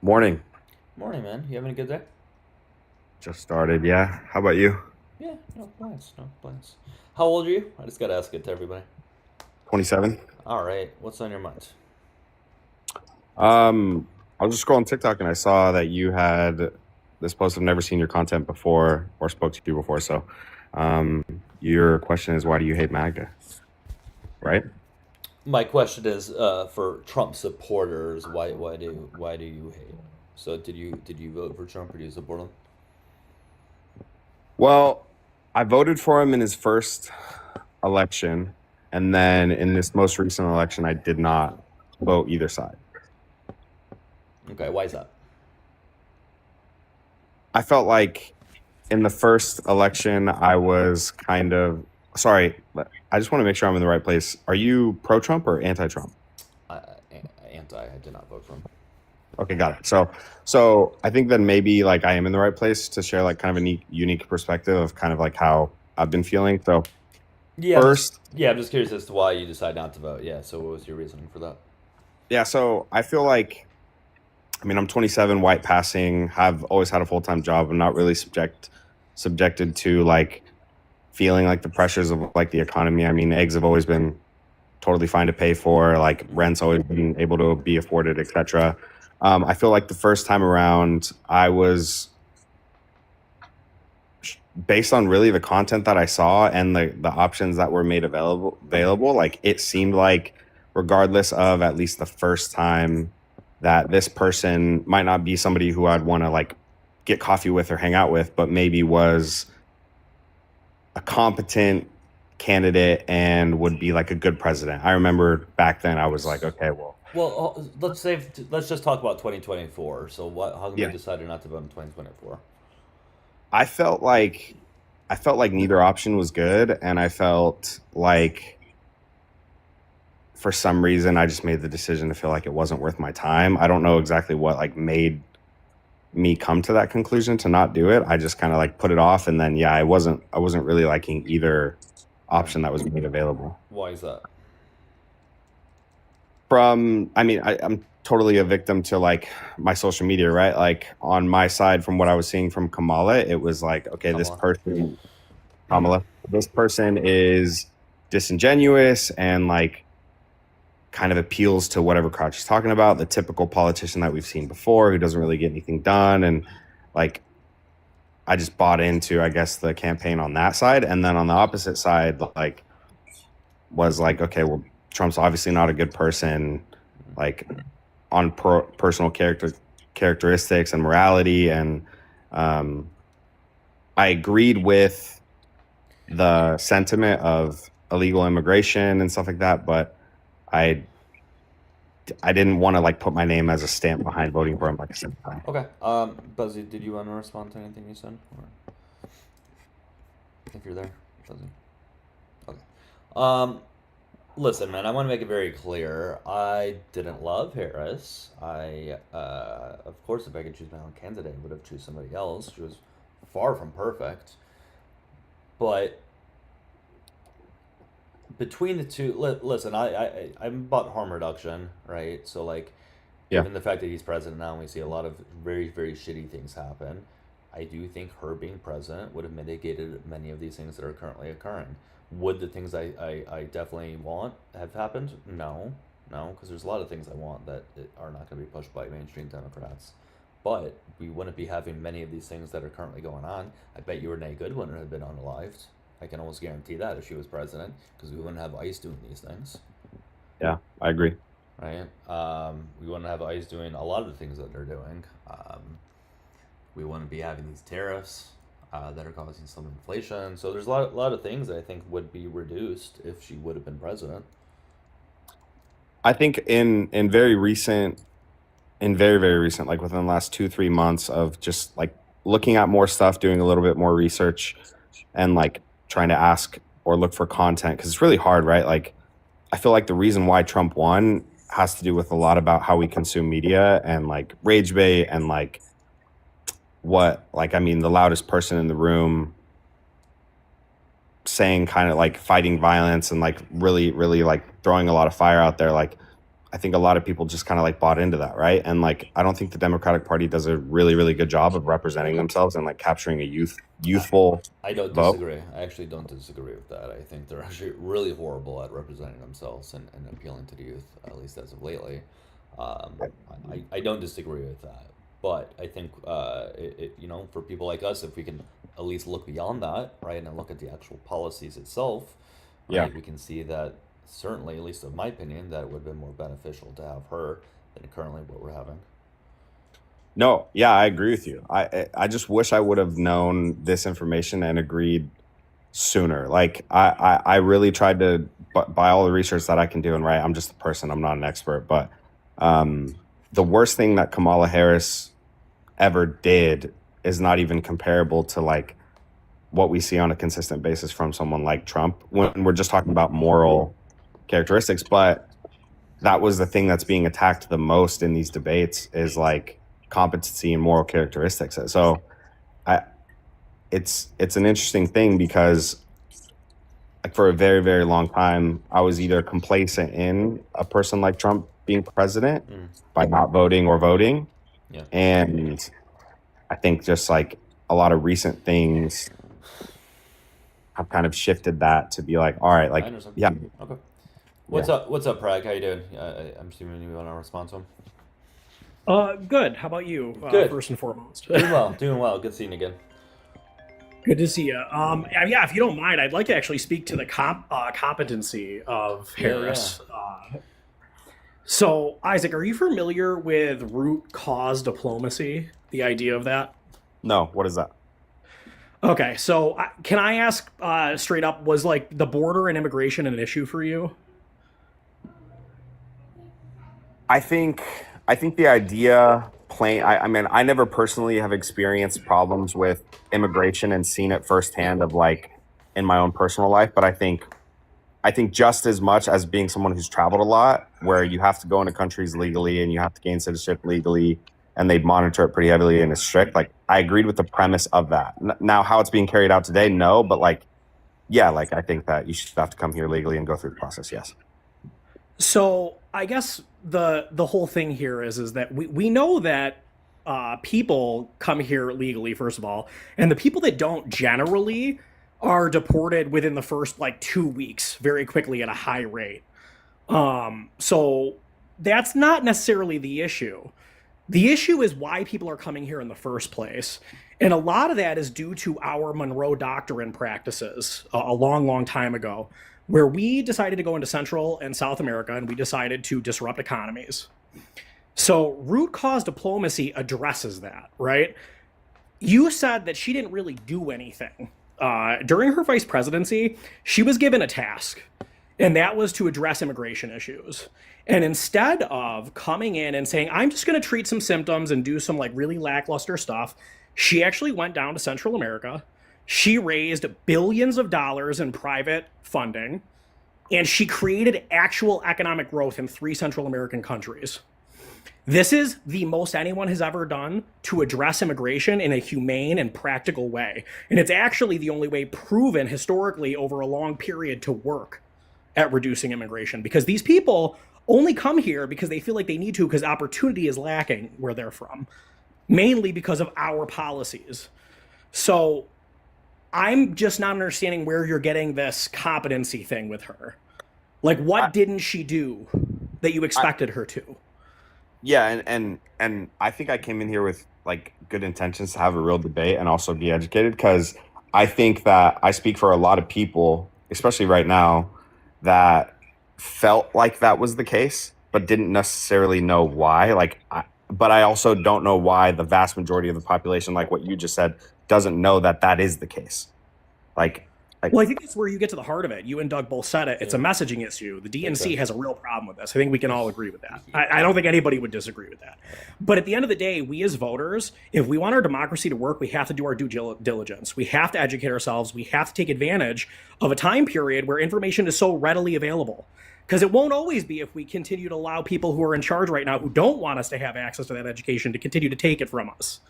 Morning. Morning, man. You having a good day? Just started, yeah. How about you? Yeah, no complaints, no complaints. How old are you? I just gotta ask it to everybody. 27. Alright, what's on your mind? I was just scrolling TikTok and I saw that you had this post. I've never seen your content before or spoke to you before. So your question is, why do you hate MAGA? Right? My question is for Trump supporters, why do you hate? So did you vote for Trump or do you support him? Well, I voted for him in his first election, and then in this most recent election, I did not vote either side. Okay, why is that? I felt like in the first election, I was kind of sorry. I just want to make sure I'm in the right place. Are you pro-Trump or anti-Trump? Anti. I did not vote for him. Okay, got it. So I think that maybe like I am in the right place to share like kind of a unique perspective of kind of like how I've been feeling. So Yeah, first, I'm just curious as to why you decided not to vote. Yeah, so what was your reasoning for that? yeah, so I feel like, I mean, I'm 27, white passing, have always had a full-time job. I'm not really subjected to like feeling like the pressures of like the economy. I mean, eggs have always been totally fine to pay for, like rent's always been able to be afforded, etc. I feel like the first time around, I was based on really the content that I saw and the options that were made available, like it seemed like regardless of at least the first time that this person might not be somebody who I'd want to like get coffee with or hang out with, but maybe was a competent candidate and would be like a good president. I remember back then I was like, okay, well, let's just talk about 2024. So how come you decided not to vote in 2024? I felt like neither option was good, and I felt like for some reason I just made the decision to feel like it wasn't worth my time. I don't know exactly what like made me come to that conclusion to not do it. I just kind of like put it off, and then I wasn't really liking either option that was made available. Why is that? I'm totally a victim to like my social media, right? Like on my side, from what I was seeing from Kamala, it was like, okay, Kamala, this person is disingenuous and like kind of appeals to whatever crowd she's talking about, the typical politician that we've seen before who doesn't really get anything done. And like, I just bought into, I guess, the campaign on that side. And then on the opposite side, like, was like, okay, well, Trump's obviously not a good person, like on personal characteristics and morality. And I agreed with the sentiment of illegal immigration and stuff like that, but I didn't want to like put my name as a stamp behind voting for him, like I said. Okay. Buzzy, did you want to respond to anything you said? Or if you're there, Buzzy. Okay. Listen, man, I want to make it very clear. I didn't love Harris. Of course, if I could choose my own candidate, I would have choose somebody else. She was far from perfect. But between the two, listen, I'm about harm reduction, right? So, like, given the fact that he's president now and we see a lot of very, very shitty things happen, I do think her being president would have mitigated many of these things that are currently occurring. Would the things I definitely want have happened? No, because there's a lot of things I want that are not going to be pushed by mainstream Democrats. But we wouldn't be having many of these things that are currently going on. I bet you Renee Goodwin had been unalived. I can almost guarantee that if she was president, because we wouldn't have ICE doing these things. Yeah, I agree. Right? We wouldn't have ICE doing a lot of the things that they're doing. We wouldn't be having these tariffs that are causing some inflation. So there's a lot of things that I think would be reduced if she would have been president. I think in very recent, very recent, like within the last 2-3 months of just like looking at more stuff, doing a little bit more research, and like trying to ask or look for content, because it's really hard, right? Like, I feel like the reason why Trump won has to do with a lot about how we consume media and like rage bait and like the loudest person in the room saying kind of like fighting violence and like really, really like throwing a lot of fire out there. Like, I think a lot of people just kind of like bought into that, right? And like, I don't think the Democratic Party does a really, really good job of representing themselves and like capturing a youthful I don't vote. disagree. I actually don't disagree with that. I think they're actually really horrible at representing themselves and appealing to the youth, at least as of lately. I don't disagree with that. But I think, for people like us, if we can at least look beyond that, right, and look at the actual policies itself, right, we can see that certainly, at least in my opinion, that it would have been more beneficial to have her than currently what we're having. No, yeah, I agree with you. I just wish I would have known this information and agreed sooner. Like I really tried to by all the research that I can do, and right, I'm just a person, I'm not an expert, but the worst thing that Kamala Harris ever did is not even comparable to like what we see on a consistent basis from someone like Trump when we're just talking about moral characteristics. But that was the thing that's being attacked the most in these debates is like competency and moral characteristics. So it's an interesting thing because like for a very, very long time, I was either complacent in a person like Trump being president by not voting or voting. Yeah. And I think just like a lot of recent things have kind of shifted that to be like, all right, like, yeah. Okay. What's up, Prag? How you doing? I'm assuming you want to respond to him. Good. How about you? Good. First and foremost. Doing well. Good seeing you again. Good to see you. Yeah, if you don't mind, I'd like to actually speak to the competency of Harris. Yeah. So, Isaac, are you familiar with root cause diplomacy? The idea of that? No. What is that? Okay, so can I ask straight up, was like the border and immigration an issue for you? I think the idea I mean, I never personally have experienced problems with immigration and seen it firsthand of like in my own personal life, but I think just as much as being someone who's traveled a lot, where you have to go into countries legally and you have to gain citizenship legally, and they monitor it pretty heavily and it's strict. Like I agreed with the premise of that. Now, how it's being carried out today, no, but like, yeah, like I think that you should have to come here legally and go through the process. Yes. So I guess the whole thing here is that we know that people come here legally, first of all, and the people that don't generally are deported within the first like 2 weeks very quickly at a high rate. So that's not necessarily the issue. The issue is why people are coming here in the first place. And a lot of that is due to our Monroe Doctrine practices a long, long time ago, where we decided to go into Central and South America and we decided to disrupt economies. So root cause diplomacy addresses that, right? You said that she didn't really do anything. During her vice presidency, she was given a task, and that was to address immigration issues. And instead of coming in and saying, I'm just going to treat some symptoms and do some like really lackluster stuff, she actually went down to Central America. She raised billions of dollars in private funding, and she created actual economic growth in 3 Central American countries. This is the most anyone has ever done to address immigration in a humane and practical way. And it's actually the only way proven historically over a long period to work at reducing immigration, because these people only come here because they feel like they need to, because opportunity is lacking where they're from, mainly because of our policies. So I'm just not understanding where you're getting this competency thing with her. Like, what didn't she do that you expected her to? Yeah, and I think I came in here with like good intentions to have a real debate and also be educated, because I think that I speak for a lot of people, especially right now, that felt like that was the case, but didn't necessarily know why. But I also don't know why the vast majority of the population, like what you just said, doesn't know that that is the case. Well, I think that's where you get to the heart of it. You and Doug both said it. It's a messaging issue. The DNC has a real problem with this. I think we can all agree with that. I don't think anybody would disagree with that. But at the end of the day, we as voters, if we want our democracy to work, we have to do our due diligence. We have to educate ourselves. We have to take advantage of a time period where information is so readily available. Because it won't always be if we continue to allow people who are in charge right now who don't want us to have access to that education to continue to take it from us.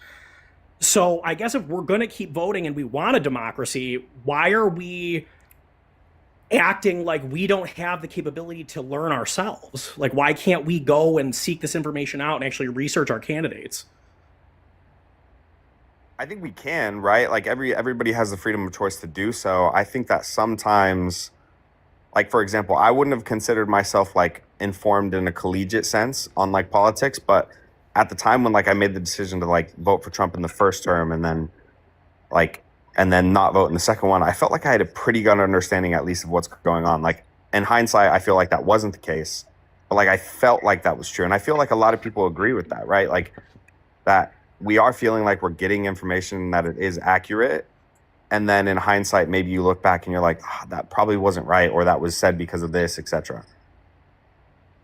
So I guess if we're going to keep voting and we want a democracy, why are we acting like we don't have the capability to learn ourselves? Like, why can't we go and seek this information out and actually research our candidates? I think we can, right? Like everybody has the freedom of choice to do so. I think that sometimes, like, for example, I wouldn't have considered myself like informed in a collegiate sense on like politics, but at the time when like I made the decision to like vote for Trump in the first term and then not vote in the second one, I felt like I had a pretty good understanding at least of what's going on. Like in hindsight, I feel like that wasn't the case, but like I felt like that was true. And I feel like a lot of people agree with that, right? Like that we are feeling like we're getting information that it is accurate. and then in hindsight, maybe you look back and you're like, that probably wasn't right, or that was said because of this, etc.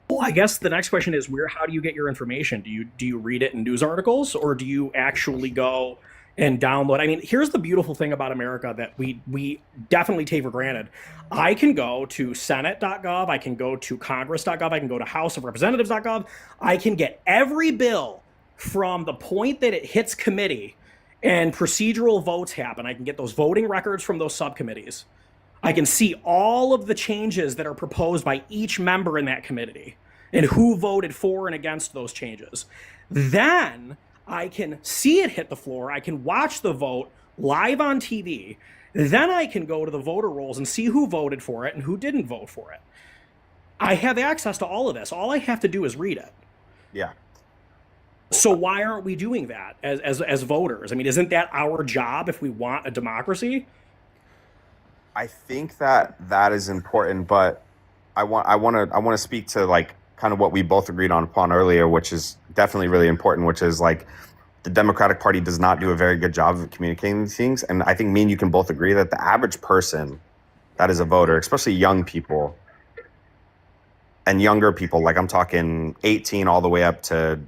Well, I guess the next question is how do you get your information? Do you read it in news articles, or do you actually go and download? I mean, here's the beautiful thing about America that we definitely take for granted. I can go to senate.gov, I can go to congress.gov, I can go to House of Representatives.gov. I can get every bill from the point that it hits committee and procedural votes happen. I can get those voting records from those subcommittees. I can see all of the changes that are proposed by each member in that committee and who voted for and against those changes. Then I can see it hit the floor. I can watch the vote live on TV. Then I can go to the voter rolls and see who voted for it and who didn't vote for it. I have access to all of this. All I have to do is read it. Yeah. So why aren't we doing that as voters? I mean, isn't that our job if we want a democracy? I think that is important, but I want to speak to like kind of what we both agreed upon earlier, which is definitely really important, which is like the Democratic Party does not do a very good job of communicating these things. And I think me and you can both agree that the average person that is a voter, especially young people and younger people, like I'm talking 18 all the way up to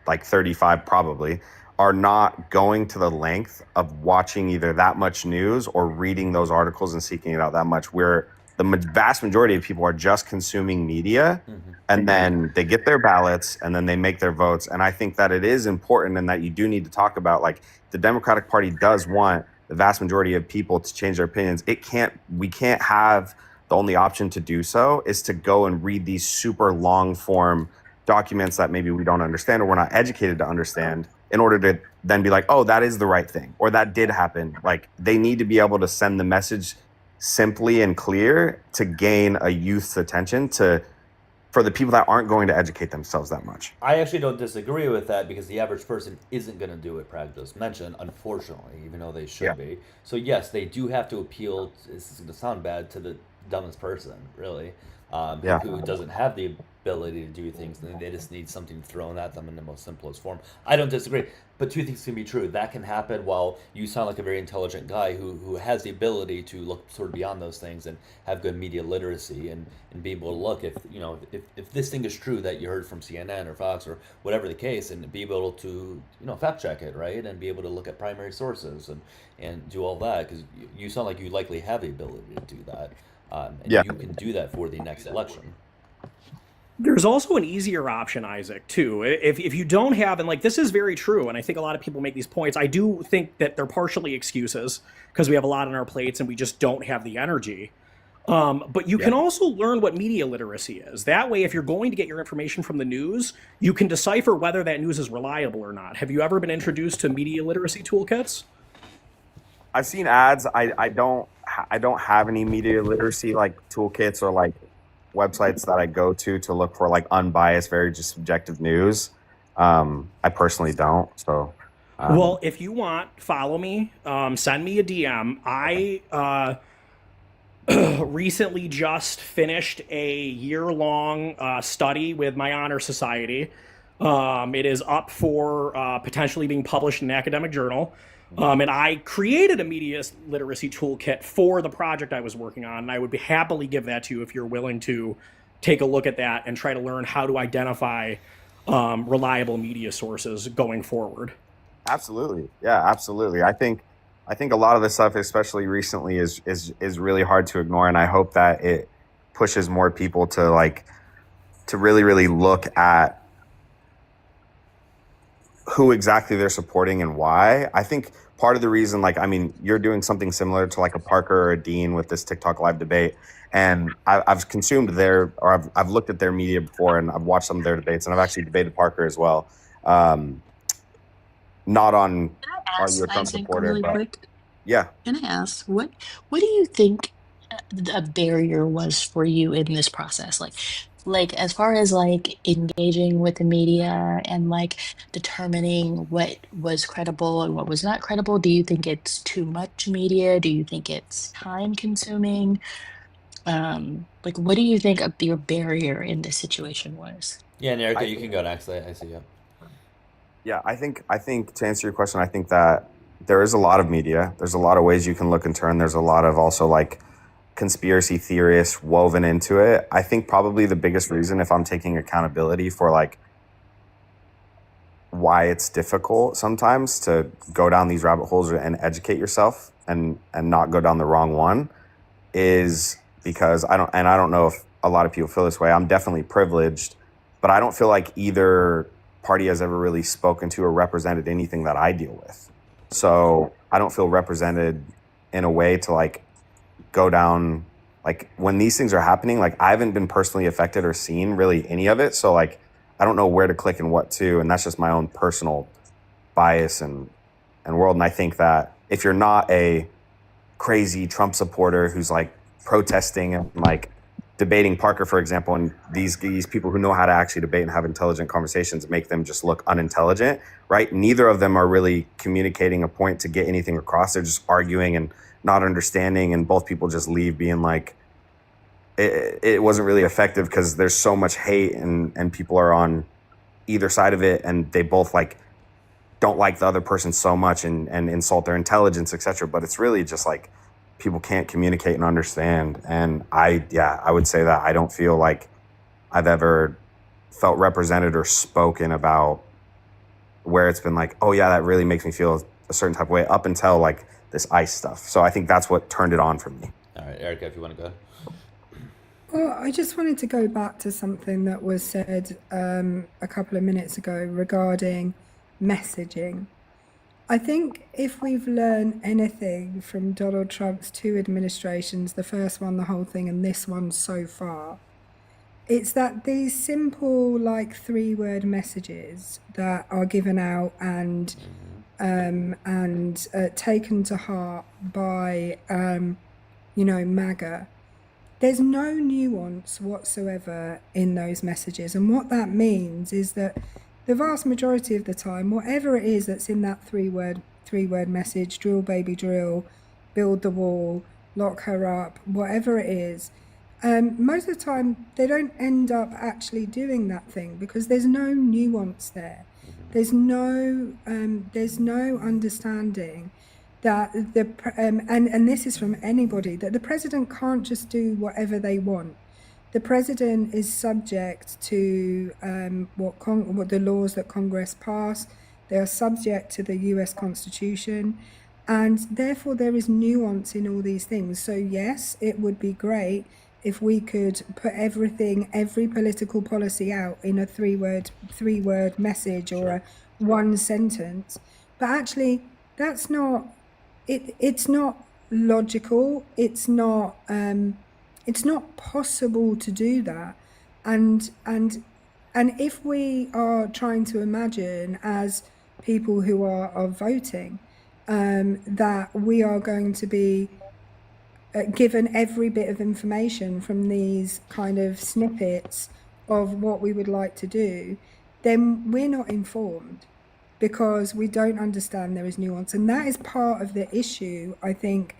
like 35 probably, are not going to the length of watching either that much news or reading those articles and seeking it out that much, where the vast majority of people are just consuming media, and then they get their ballots and then they make their votes. And I think that it is important, and that you do need to talk about, like, the Democratic Party does want the vast majority of people to change their opinions. We can't have the only option to do so is to go and read these super long form documents that maybe we don't understand or we're not educated to understand, in order to then be like, oh, that is the right thing, or that did happen. Like, they need to be able to send the message simply and clear to gain a youth's attention for the people that aren't going to educate themselves that much. I actually don't disagree with that, because the average person isn't going to do what Prag just mentioned, unfortunately, even though they should be. So yes, they do have to appeal, this is going to sound bad, to the dumbest person, really, who doesn't have the ability to do things, and they just need something thrown at them in the most simplest form. I don't disagree, but two things can be true. That can happen while you sound like a very intelligent guy who has the ability to look sort of beyond those things and have good media literacy, and be able to look if this thing is true that you heard from CNN or Fox or whatever the case, and be able to fact check it, right, and be able to look at primary sources and do all that, because you sound like you likely have the ability to do that. You can do that for the next election. There's also an easier option, Isaac, too. If you don't have, and like this is very true, and I think a lot of people make these points, I do think that they're partially excuses because we have a lot on our plates and we just don't have the energy. But you can also learn what media literacy is. That way, if you're going to get your information from the news, you can decipher whether that news is reliable or not. Have you ever been introduced to media literacy toolkits? I've seen ads. I don't have any media literacy like toolkits or like websites that I go to look for like unbiased, very just subjective news. I personally don't. So, well, if you want, follow me. Send me a DM. I recently just finished a year-long study with my honor society. It is up for potentially being published in an academic journal. And I created a media literacy toolkit for the project I was working on, and I would happily give that to you if you're willing to take a look at that and try to learn how to identify reliable media sources going forward. Absolutely. Yeah, absolutely. I think a lot of this stuff, especially recently, is really hard to ignore, and I hope that it pushes more people to really, really look at who exactly they're supporting and why. I think part of the reason, you're doing something similar to like a Parker or a Dean with this TikTok live debate, and I've consumed I've looked at their media before, and I've watched some of their debates, and I've actually debated Parker as well. Not on are you a Trump supporter, really but quick? yeah. Can I ask what do you think a barrier was for you in this process? Like as far as like engaging with the media and like determining what was credible and what was not credible, do you think it's too much media? Do you think it's time consuming? Like what do you think your barrier in this situation was? Yeah, and Erica, you can go next. I see you. Yeah, I think to answer your question, I think that there is a lot of media. There's a lot of ways you can look and turn. There's a lot of also like conspiracy theorists woven into it. I think probably the biggest reason, if I'm taking accountability for like why it's difficult sometimes to go down these rabbit holes and educate yourself and not go down the wrong one, is because I don't know if a lot of people feel this way. I'm definitely privileged, but I don't feel like either party has ever really spoken to or represented anything that I deal with. So I don't feel represented in a way to like go down, like when these things are happening, like I haven't been personally affected or seen really any of it. So like, I don't know where to click and what to, and that's just my own personal bias and world. And I think that if you're not a crazy Trump supporter who's like protesting and like debating Parker, for example, and these people who know how to actually debate and have intelligent conversations make them just look unintelligent, right? Neither of them are really communicating a point to get anything across. They're just arguing and not understanding, and both people just leave being like, it wasn't really effective because there's so much hate and people are on either side of it, and they both like don't like the other person so much and insult their intelligence, etc. But it's really just like people can't communicate and understand. And I would say that I don't feel like I've ever felt represented or spoken about where it's been like, oh yeah, that really makes me feel a certain type of way, up until like this ICE stuff. So I think that's what turned it on for me. All right, Erica, if you want to go. Well, I just wanted to go back to something that was said a couple of minutes ago regarding messaging. I think if we've learned anything from Donald Trump's two administrations, the first one, the whole thing, and this one so far, it's that these simple, like 3-word messages that are given out and taken to heart by, MAGA, there's no nuance whatsoever in those messages. And what that means is that the vast majority of the time, whatever it is that's in that three-word message, drill baby drill, build the wall, lock her up, whatever it is, most of the time they don't end up actually doing that thing because there's no nuance there. There's no understanding that and this is from anybody, that the president can't just do whatever they want. The president is subject to what the laws that Congress pass. They are subject to the US Constitution, and therefore there is nuance in all these things. So yes, it would be great if we could put every political policy out in a three-word message or a one sentence. But actually, that's not. It's not logical. It's not possible to do that. And if we are trying to imagine as people who are voting that we are going to be given every bit of information from these kind of snippets of what we would like to do, then we're not informed because we don't understand there is nuance. And that is part of the issue, I think,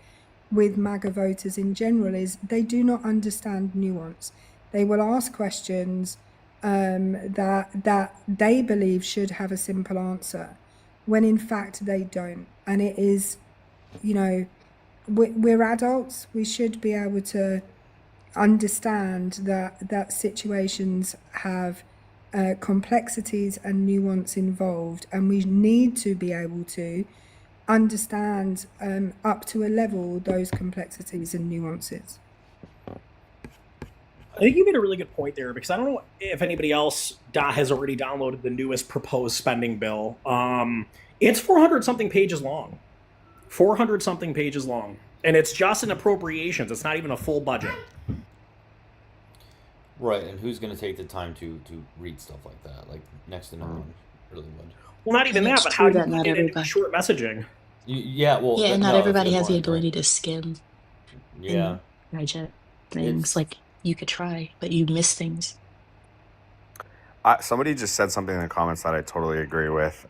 with MAGA voters in general, is they do not understand nuance. They will ask questions that they believe should have a simple answer, when in fact they don't. And it is, we're adults. We should be able to understand that situations have complexities and nuance involved, and we need to be able to understand up to a level those complexities and nuances. I think you made a really good point there, because I don't know if anybody else has already downloaded the newest proposed spending bill. It's 400-something pages long. 400-something pages long. And it's just an appropriations. It's not even a full budget. Right, and who's going to take the time to read stuff like that? Like, next to no one really would. Well, not even that, but how do you get it into short messaging? And not everybody has the ability to skim. Yeah. And digest things. Like, you could try, but you miss things. Somebody just said something in the comments that I totally agree with.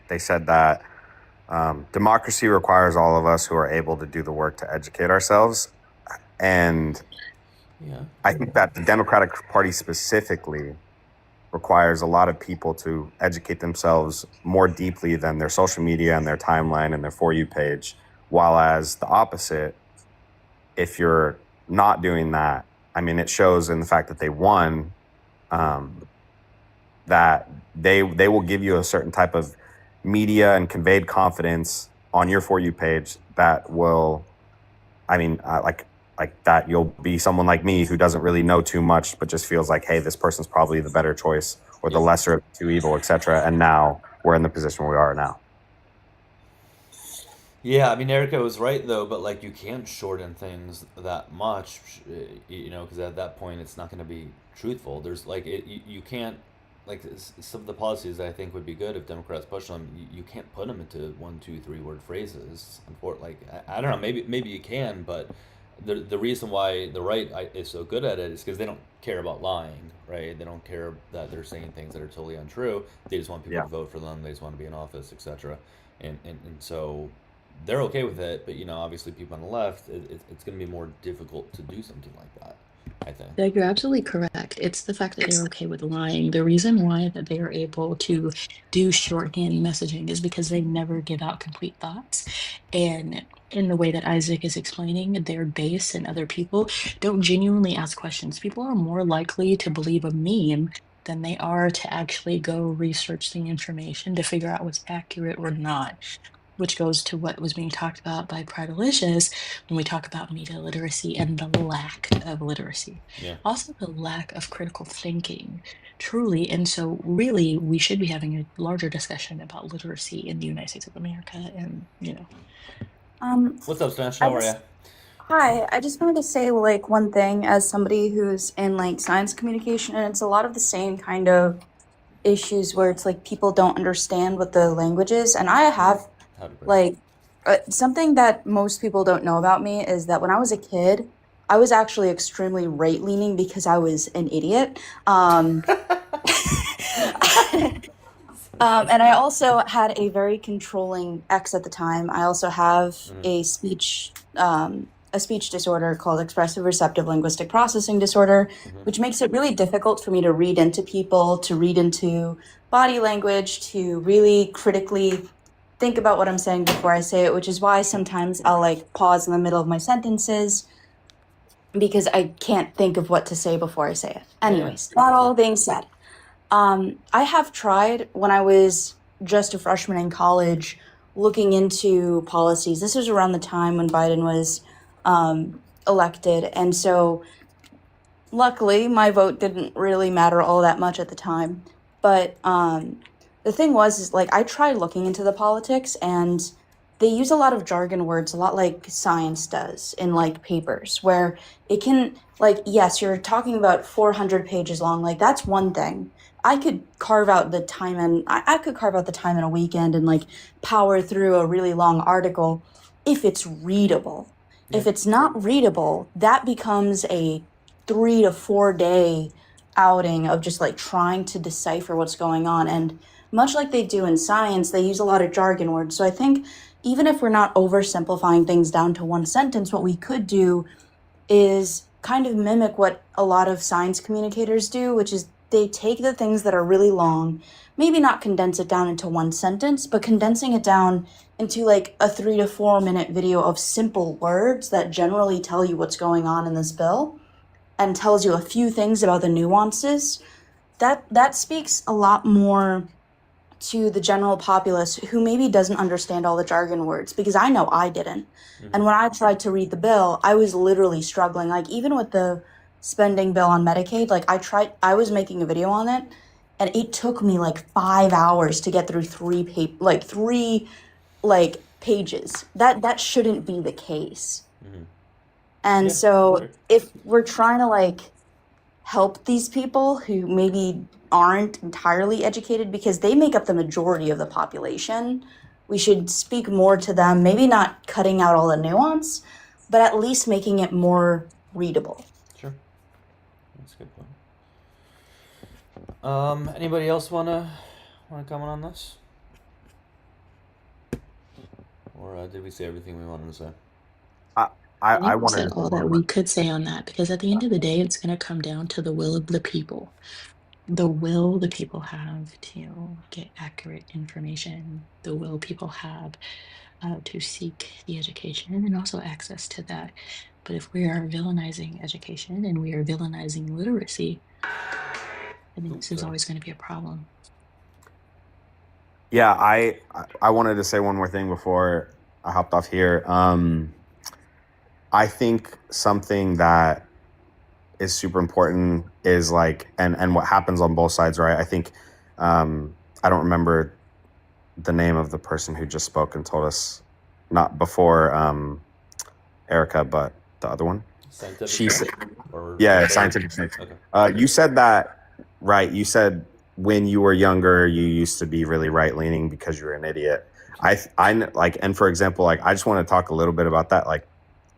They said that democracy requires all of us who are able to do the work to educate ourselves. And I think that the Democratic Party specifically requires a lot of people to educate themselves more deeply than their social media and their timeline and their For You page. While as the opposite, if you're not doing that, I mean, it shows in the fact that they won, that they will give you a certain type of media and conveyed confidence on your For You page that will, I mean, like that you'll be someone like me who doesn't really know too much, but just feels like, hey, this person's probably the better choice or the lesser of the two evil, etc. And now we're in the position where we are now. Yeah, I mean, Erica was right though, but like you can't shorten things that much, because at that point it's not going to be truthful. There's like you can't like some of the policies that I think would be good if Democrats push them. You can't put them into 1, 2, 3 word phrases. Like I don't know, maybe you can, but the reason why the right is so good at it is because they don't care about lying, right? They don't care that they're saying things that are totally untrue. They just want people to vote for them. They just want to be in office, etc. And so they're okay with it, but obviously people on the left, it's going to be more difficult to do something like that, I think. Yeah, you're absolutely correct. It's the fact that they're okay with lying. The reason why that they are able to do shorthand messaging is because they never give out complete thoughts. And in the way that Isaac is explaining, their base and other people don't genuinely ask questions. People are more likely to believe a meme than they are to actually go research the information to figure out what's accurate or not, which goes to what was being talked about by Pridalicious when we talk about media literacy and the lack of literacy. Yeah. Also the lack of critical thinking, truly. And so really we should be having a larger discussion about literacy in the United States of America and, What's up, Smash? How are ya? Hi, I just wanted to say like one thing as somebody who's in like science communication, and it's a lot of the same kind of issues where it's like people don't understand what the language is. And I have like something that most people don't know about me is that when I was a kid, I was actually extremely right leaning because I was an idiot. And I also had a very controlling ex at the time. I also have a speech disorder called expressive receptive linguistic processing disorder, which makes it really difficult for me to read into people, to read into body language, to really critically think about what I'm saying before I say it, which is why sometimes I'll like pause in the middle of my sentences because I can't think of what to say before I say it. Anyways, that all being said, I have tried when I was just a freshman in college looking into policies. This was around the time when Biden was elected. And so luckily my vote didn't really matter all that much at the time. But the thing is like I tried looking into the politics and they use a lot of jargon words, a lot like science does in like papers where it can like, yes, you're talking about 400 pages long. Like that's one thing. I could carve out the time and I could carve out the time in a weekend and like power through a really long article if it's readable. Yeah. If it's not readable, that becomes a 3 to 4 day outing of just like trying to decipher what's going on. And much like they do in science, they use a lot of jargon words. So I think even if we're not oversimplifying things down to one sentence, what we could do is kind of mimic what a lot of science communicators do, which is they take the things that are really long, maybe not condense it down into one sentence, but condensing it down into like a 3 to 4 minute video of simple words that generally tell you what's going on in this bill and tells you a few things about the nuances. That speaks a lot more to the general populace who maybe doesn't understand all the jargon words, because I know I didn't. And when I tried to read the bill, I was literally struggling. Like even with the spending bill on Medicaid, like I was making a video on it and it took me like 5 hours to get through three pages. That shouldn't be the case. And so if we're trying to like help these people who maybe aren't entirely educated, because they make up the majority of the population, we should speak more to them, maybe not cutting out all the nuance, but at least making it more readable. Sure. That's a good point. Anybody else wanna comment on this? Or did we say everything we wanted to say? I I think we said wanted all that we could say on that, because at the end of the day, it's going to come down to the will of the people. the will the people have to get accurate information, the will people have to seek the education and also access to that. But if we are villainizing education and we are villainizing literacy, I think this is always going to be a problem. Yeah, I wanted to say one more thing before I hopped off here. I think something that is super important is like, and what happens on both sides, right? I think I don't remember the name of the person who just spoke and told us, not before Erica, but the other one. Scientific She said, or yeah, scientific sense. Okay. You said that, right? You said when you were younger, you used to be really right leaning because you were an idiot. I like, and for example, like, I just want to talk a little bit about that. Like,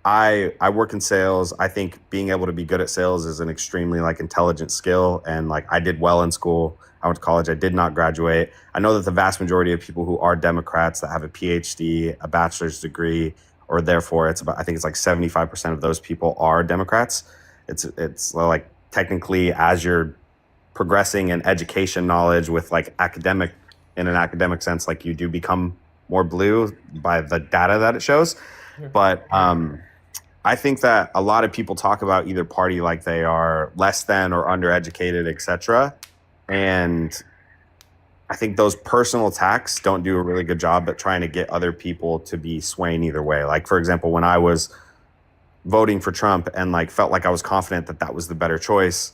I work in sales. I think being able to be good at sales is an extremely like intelligent skill. And like, I did well in school. I went to college. I did not graduate. I know that the vast majority of people who are Democrats that have a PhD, a bachelor's degree, or therefore it's about, I think it's like 75% of those people are Democrats. It's like, technically, as you're progressing in education knowledge with like academic, in an academic sense, like, you do become more blue by the data that it shows. But I think that a lot of people talk about either party like they are less than or undereducated, etc. And I think those personal attacks don't do a really good job at trying to get other people to be swaying either way. Like, for example, when I was voting for Trump and like felt like I was confident that that was the better choice,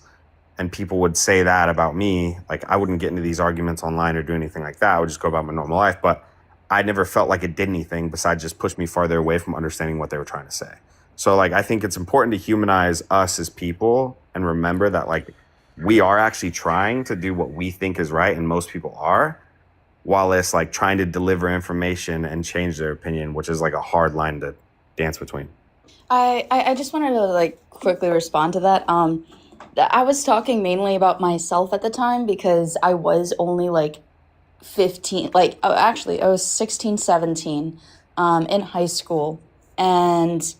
and people would say that about me, like, I wouldn't get into these arguments online or do anything like that. I would just go about my normal life. But I never felt like it did anything besides just push me farther away from understanding what they were trying to say. So like, I think it's important to humanize us as people and remember that like, we are actually trying to do what we think is right, and most people are, while it's like trying to deliver information and change their opinion, which is like a hard line to dance between. I just wanted to like quickly respond to that. I was talking mainly about myself at the time because I was only like 15, like, oh, actually I was 16, 17 in high school, and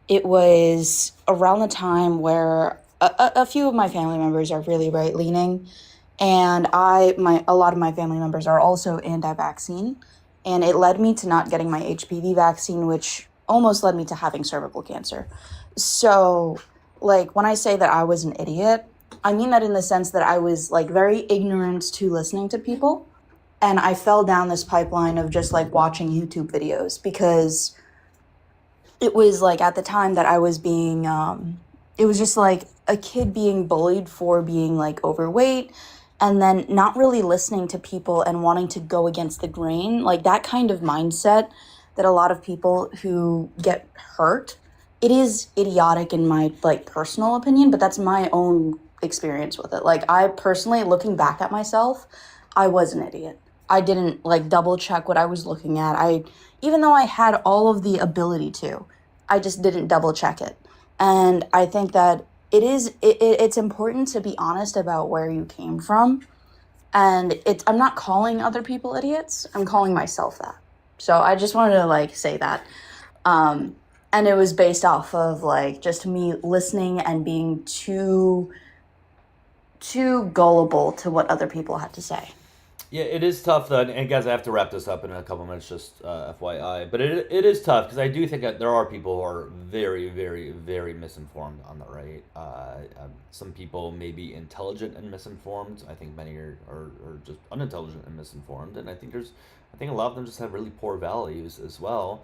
it was around the time where a few of my family members are really right leaning, and a lot of my family members are also anti-vaccine, and it led me to not getting my HPV vaccine, which almost led me to having cervical cancer. So like, when I say that I was an idiot, I mean that in the sense that I was like very ignorant to listening to people, and I fell down this pipeline of just like watching YouTube videos because it was like at the time that I was being it was just like a kid being bullied for being like overweight, and then not really listening to people and wanting to go against the grain, like that kind of mindset that a lot of people who get hurt, it is idiotic in my like personal opinion, but that's my own experience with it. Like, I personally, looking back at myself, I was an idiot. I didn't like double check what I was looking at. Even though I had all of the ability to, I just didn't double check it. And I think that it's important to be honest about where you came from. And I'm not calling other people idiots. I'm calling myself that. So I just wanted to like say that. And it was based off of like just me listening and being too gullible to what other people had to say. Yeah, it is tough though, and guys, I have to wrap this up in a couple minutes, just FYI. But it is tough because I do think that there are people who are very, very, very misinformed on the right. Some people may be intelligent and misinformed. I think many are just unintelligent and misinformed, and I think a lot of them just have really poor values as well.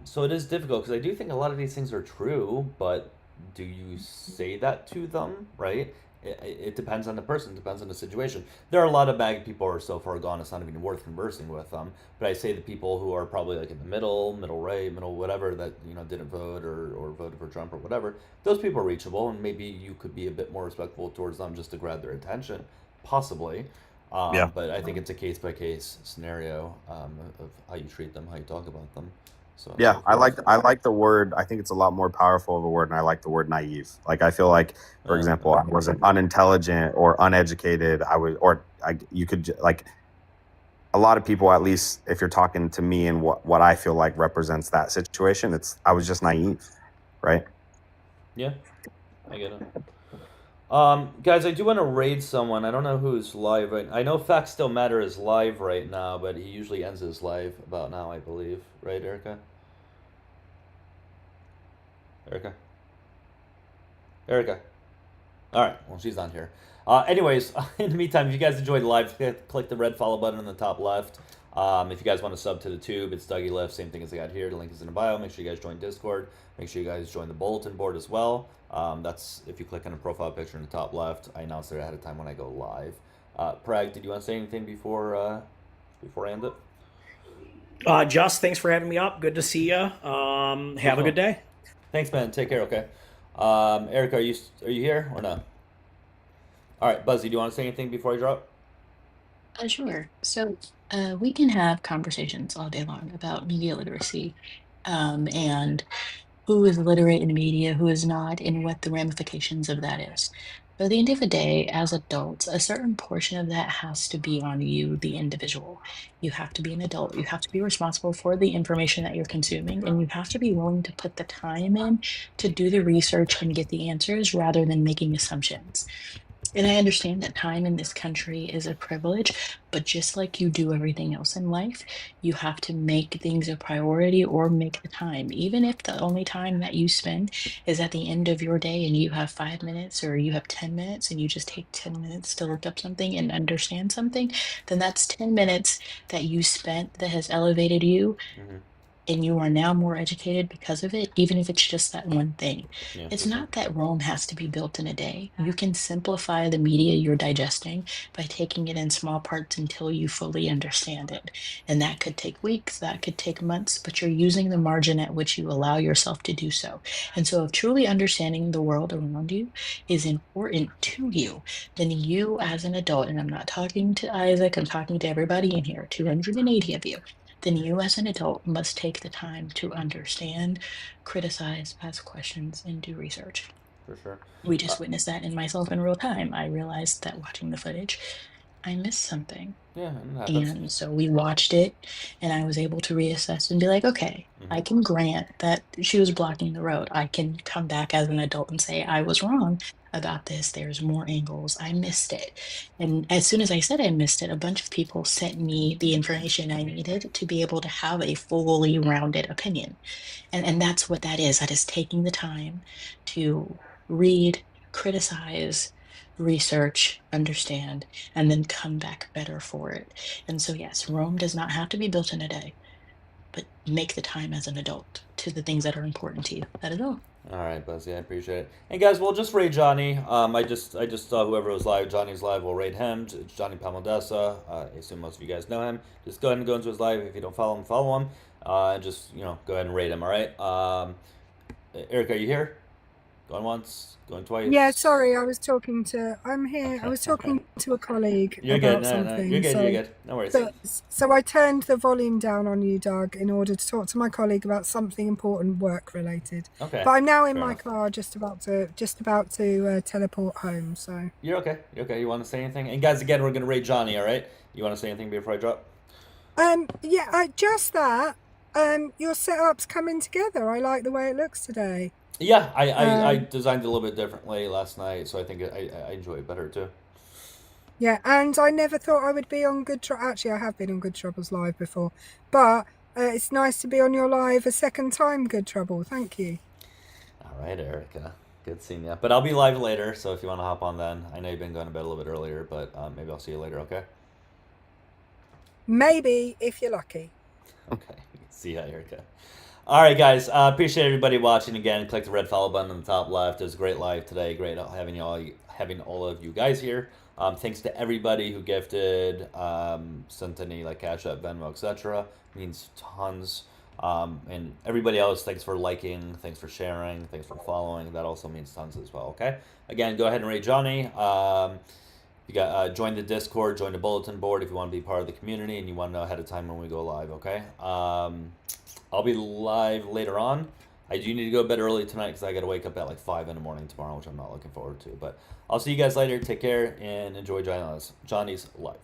So it is difficult because I do think a lot of these things are true, but do you say that to them, right? It depends on the person, depends on the situation. There are a lot of bad people who are so far gone it's not even worth conversing with them. But I say the people who are probably like in the middle right, middle whatever, that didn't vote or voted for Trump or whatever, those people are reachable, and maybe you could be a bit more respectful towards them just to grab their attention, possibly. Yeah. But I think it's a case by case scenario of how you treat them, how you talk about them. So Yeah, I like the word. I think it's a lot more powerful of a word, and I like the word naive. Like, I feel like, for example, I wasn't unintelligent or uneducated. You could like, a lot of people, at least if you're talking to me and what I feel like represents that situation, I was just naive, right? Yeah, I get it. Guys, I do want to raid someone. I don't know who's live right. I know Facts Still Matter is live right now, but he usually ends his live about now, I believe. Right, Erica? Erica? Erica? All right. Well, she's not here. Anyways, in the meantime, if you guys enjoyed the live, click the red follow button on the top left. If you guys want to sub to the tube, it's Dougielifts. Same thing as I got here. The link is in the bio. Make sure you guys join Discord. Make sure you guys join the bulletin board as well. That's if you click on the profile picture in the top left. I announce it ahead of time when I go live. Prag, did you want to say anything before I end it? Just thanks for having me up. Good to see you. Have a good day. Thanks, man. Take care. Okay. Erica, are you here or no? All right, Buzzy, do you want to say anything before I drop? Sure. So we can have conversations all day long about media literacy and who is literate in media, who is not, and what the ramifications of that is. But at the end of the day, as adults, a certain portion of that has to be on you, the individual. You have to be an adult. You have to be responsible for the information that you're consuming, and you have to be willing to put the time in to do the research and get the answers rather than making assumptions. And I understand that time in this country is a privilege, but just like you do everything else in life, you have to make things a priority or make the time. Even if the only time that you spend is at the end of your day and you have 5 minutes or you have 10 minutes and you just take 10 minutes to look up something and understand something, then that's 10 minutes that you spent that has elevated you. And you are now more educated because of it, even if it's just that one thing. Yeah, it's not that Rome has to be built in a day. You can simplify the media you're digesting by taking it in small parts until you fully understand it. And that could take weeks, that could take months, but you're using the margin at which you allow yourself to do so. And so if truly understanding the world around you is important to you, then you as an adult, and I'm not talking to Isaac, I'm talking to everybody in here, 280 of you, then you as an adult must take the time to understand, criticize, ask questions, and do research. For sure. We just witnessed that in myself in real time. I realized that watching the footage, I missed something. Yeah, it happens. And so we watched it, and I was able to reassess and be like, okay, I can grant that she was blocking the road. I can come back as an adult and say, I was wrong about this. There's more angles. I missed it. And as soon as I said I missed it, a bunch of people sent me the information I needed to be able to have a fully rounded opinion. And that's what that is. That is taking the time to read, criticize, research, understand, and then come back better for it. And so, yes, Rome does not have to be built in a day, but make the time as an adult to the things that are important to you. That is all. All right, Buzzy, I appreciate it. And guys, we'll just raid Johnny. I just saw whoever was live. Johnny's live. We'll raid him. It's Johnny Palmodessa. I assume most of you guys know him. Just go ahead and go into his live. If you don't follow him, follow him. Just go ahead and raid him. All right. Eric, are you here? Going once, going twice. Yeah, sorry, I'm here. I was talking to a colleague You're about good. No, something. you're good. So, You're good. No worries. so I turned the volume down on you, Doug, in order to talk to my colleague about something important, work related. Okay. But I'm now in Fair my enough. car, just about to teleport home. So You're okay. You're okay. You want to say anything? And guys, again, we're gonna raid Johnny. All right. You want to say anything before I drop? yeah, just that. Your setup's coming together. I like the way it looks today. Yeah, I designed it a little bit differently last night, so I think I enjoy it better too. Yeah, and I never thought I would be on Good Trouble. Actually, I have been on Good Trouble's live before, but it's nice to be on your live a second time, Good Trouble. Thank you. All right, Erica. Good seeing you. But I'll be live later, so if you want to hop on then. I know you've been going to bed a little bit earlier, but maybe I'll see you later, okay? Maybe, if you're lucky. Okay. See ya, Erica. All right, guys. Appreciate everybody watching again. Click the red follow button on the top left. It was a great live today. Great having all of you guys here. Thanks to everybody who gifted, sent any like Cash App, Venmo, etc. Means tons. And everybody else, thanks for liking, thanks for sharing, thanks for following. That also means tons as well. Okay. Again, go ahead and rate Johnny. You got join the Discord, join the bulletin board if you want to be part of the community and you want to know ahead of time when we go live. Okay. I'll be live later on. I do need to go to bed early tonight because I got to wake up at like 5 in the morning tomorrow, which I'm not looking forward to. But I'll see you guys later. Take care and enjoy Johnny's live.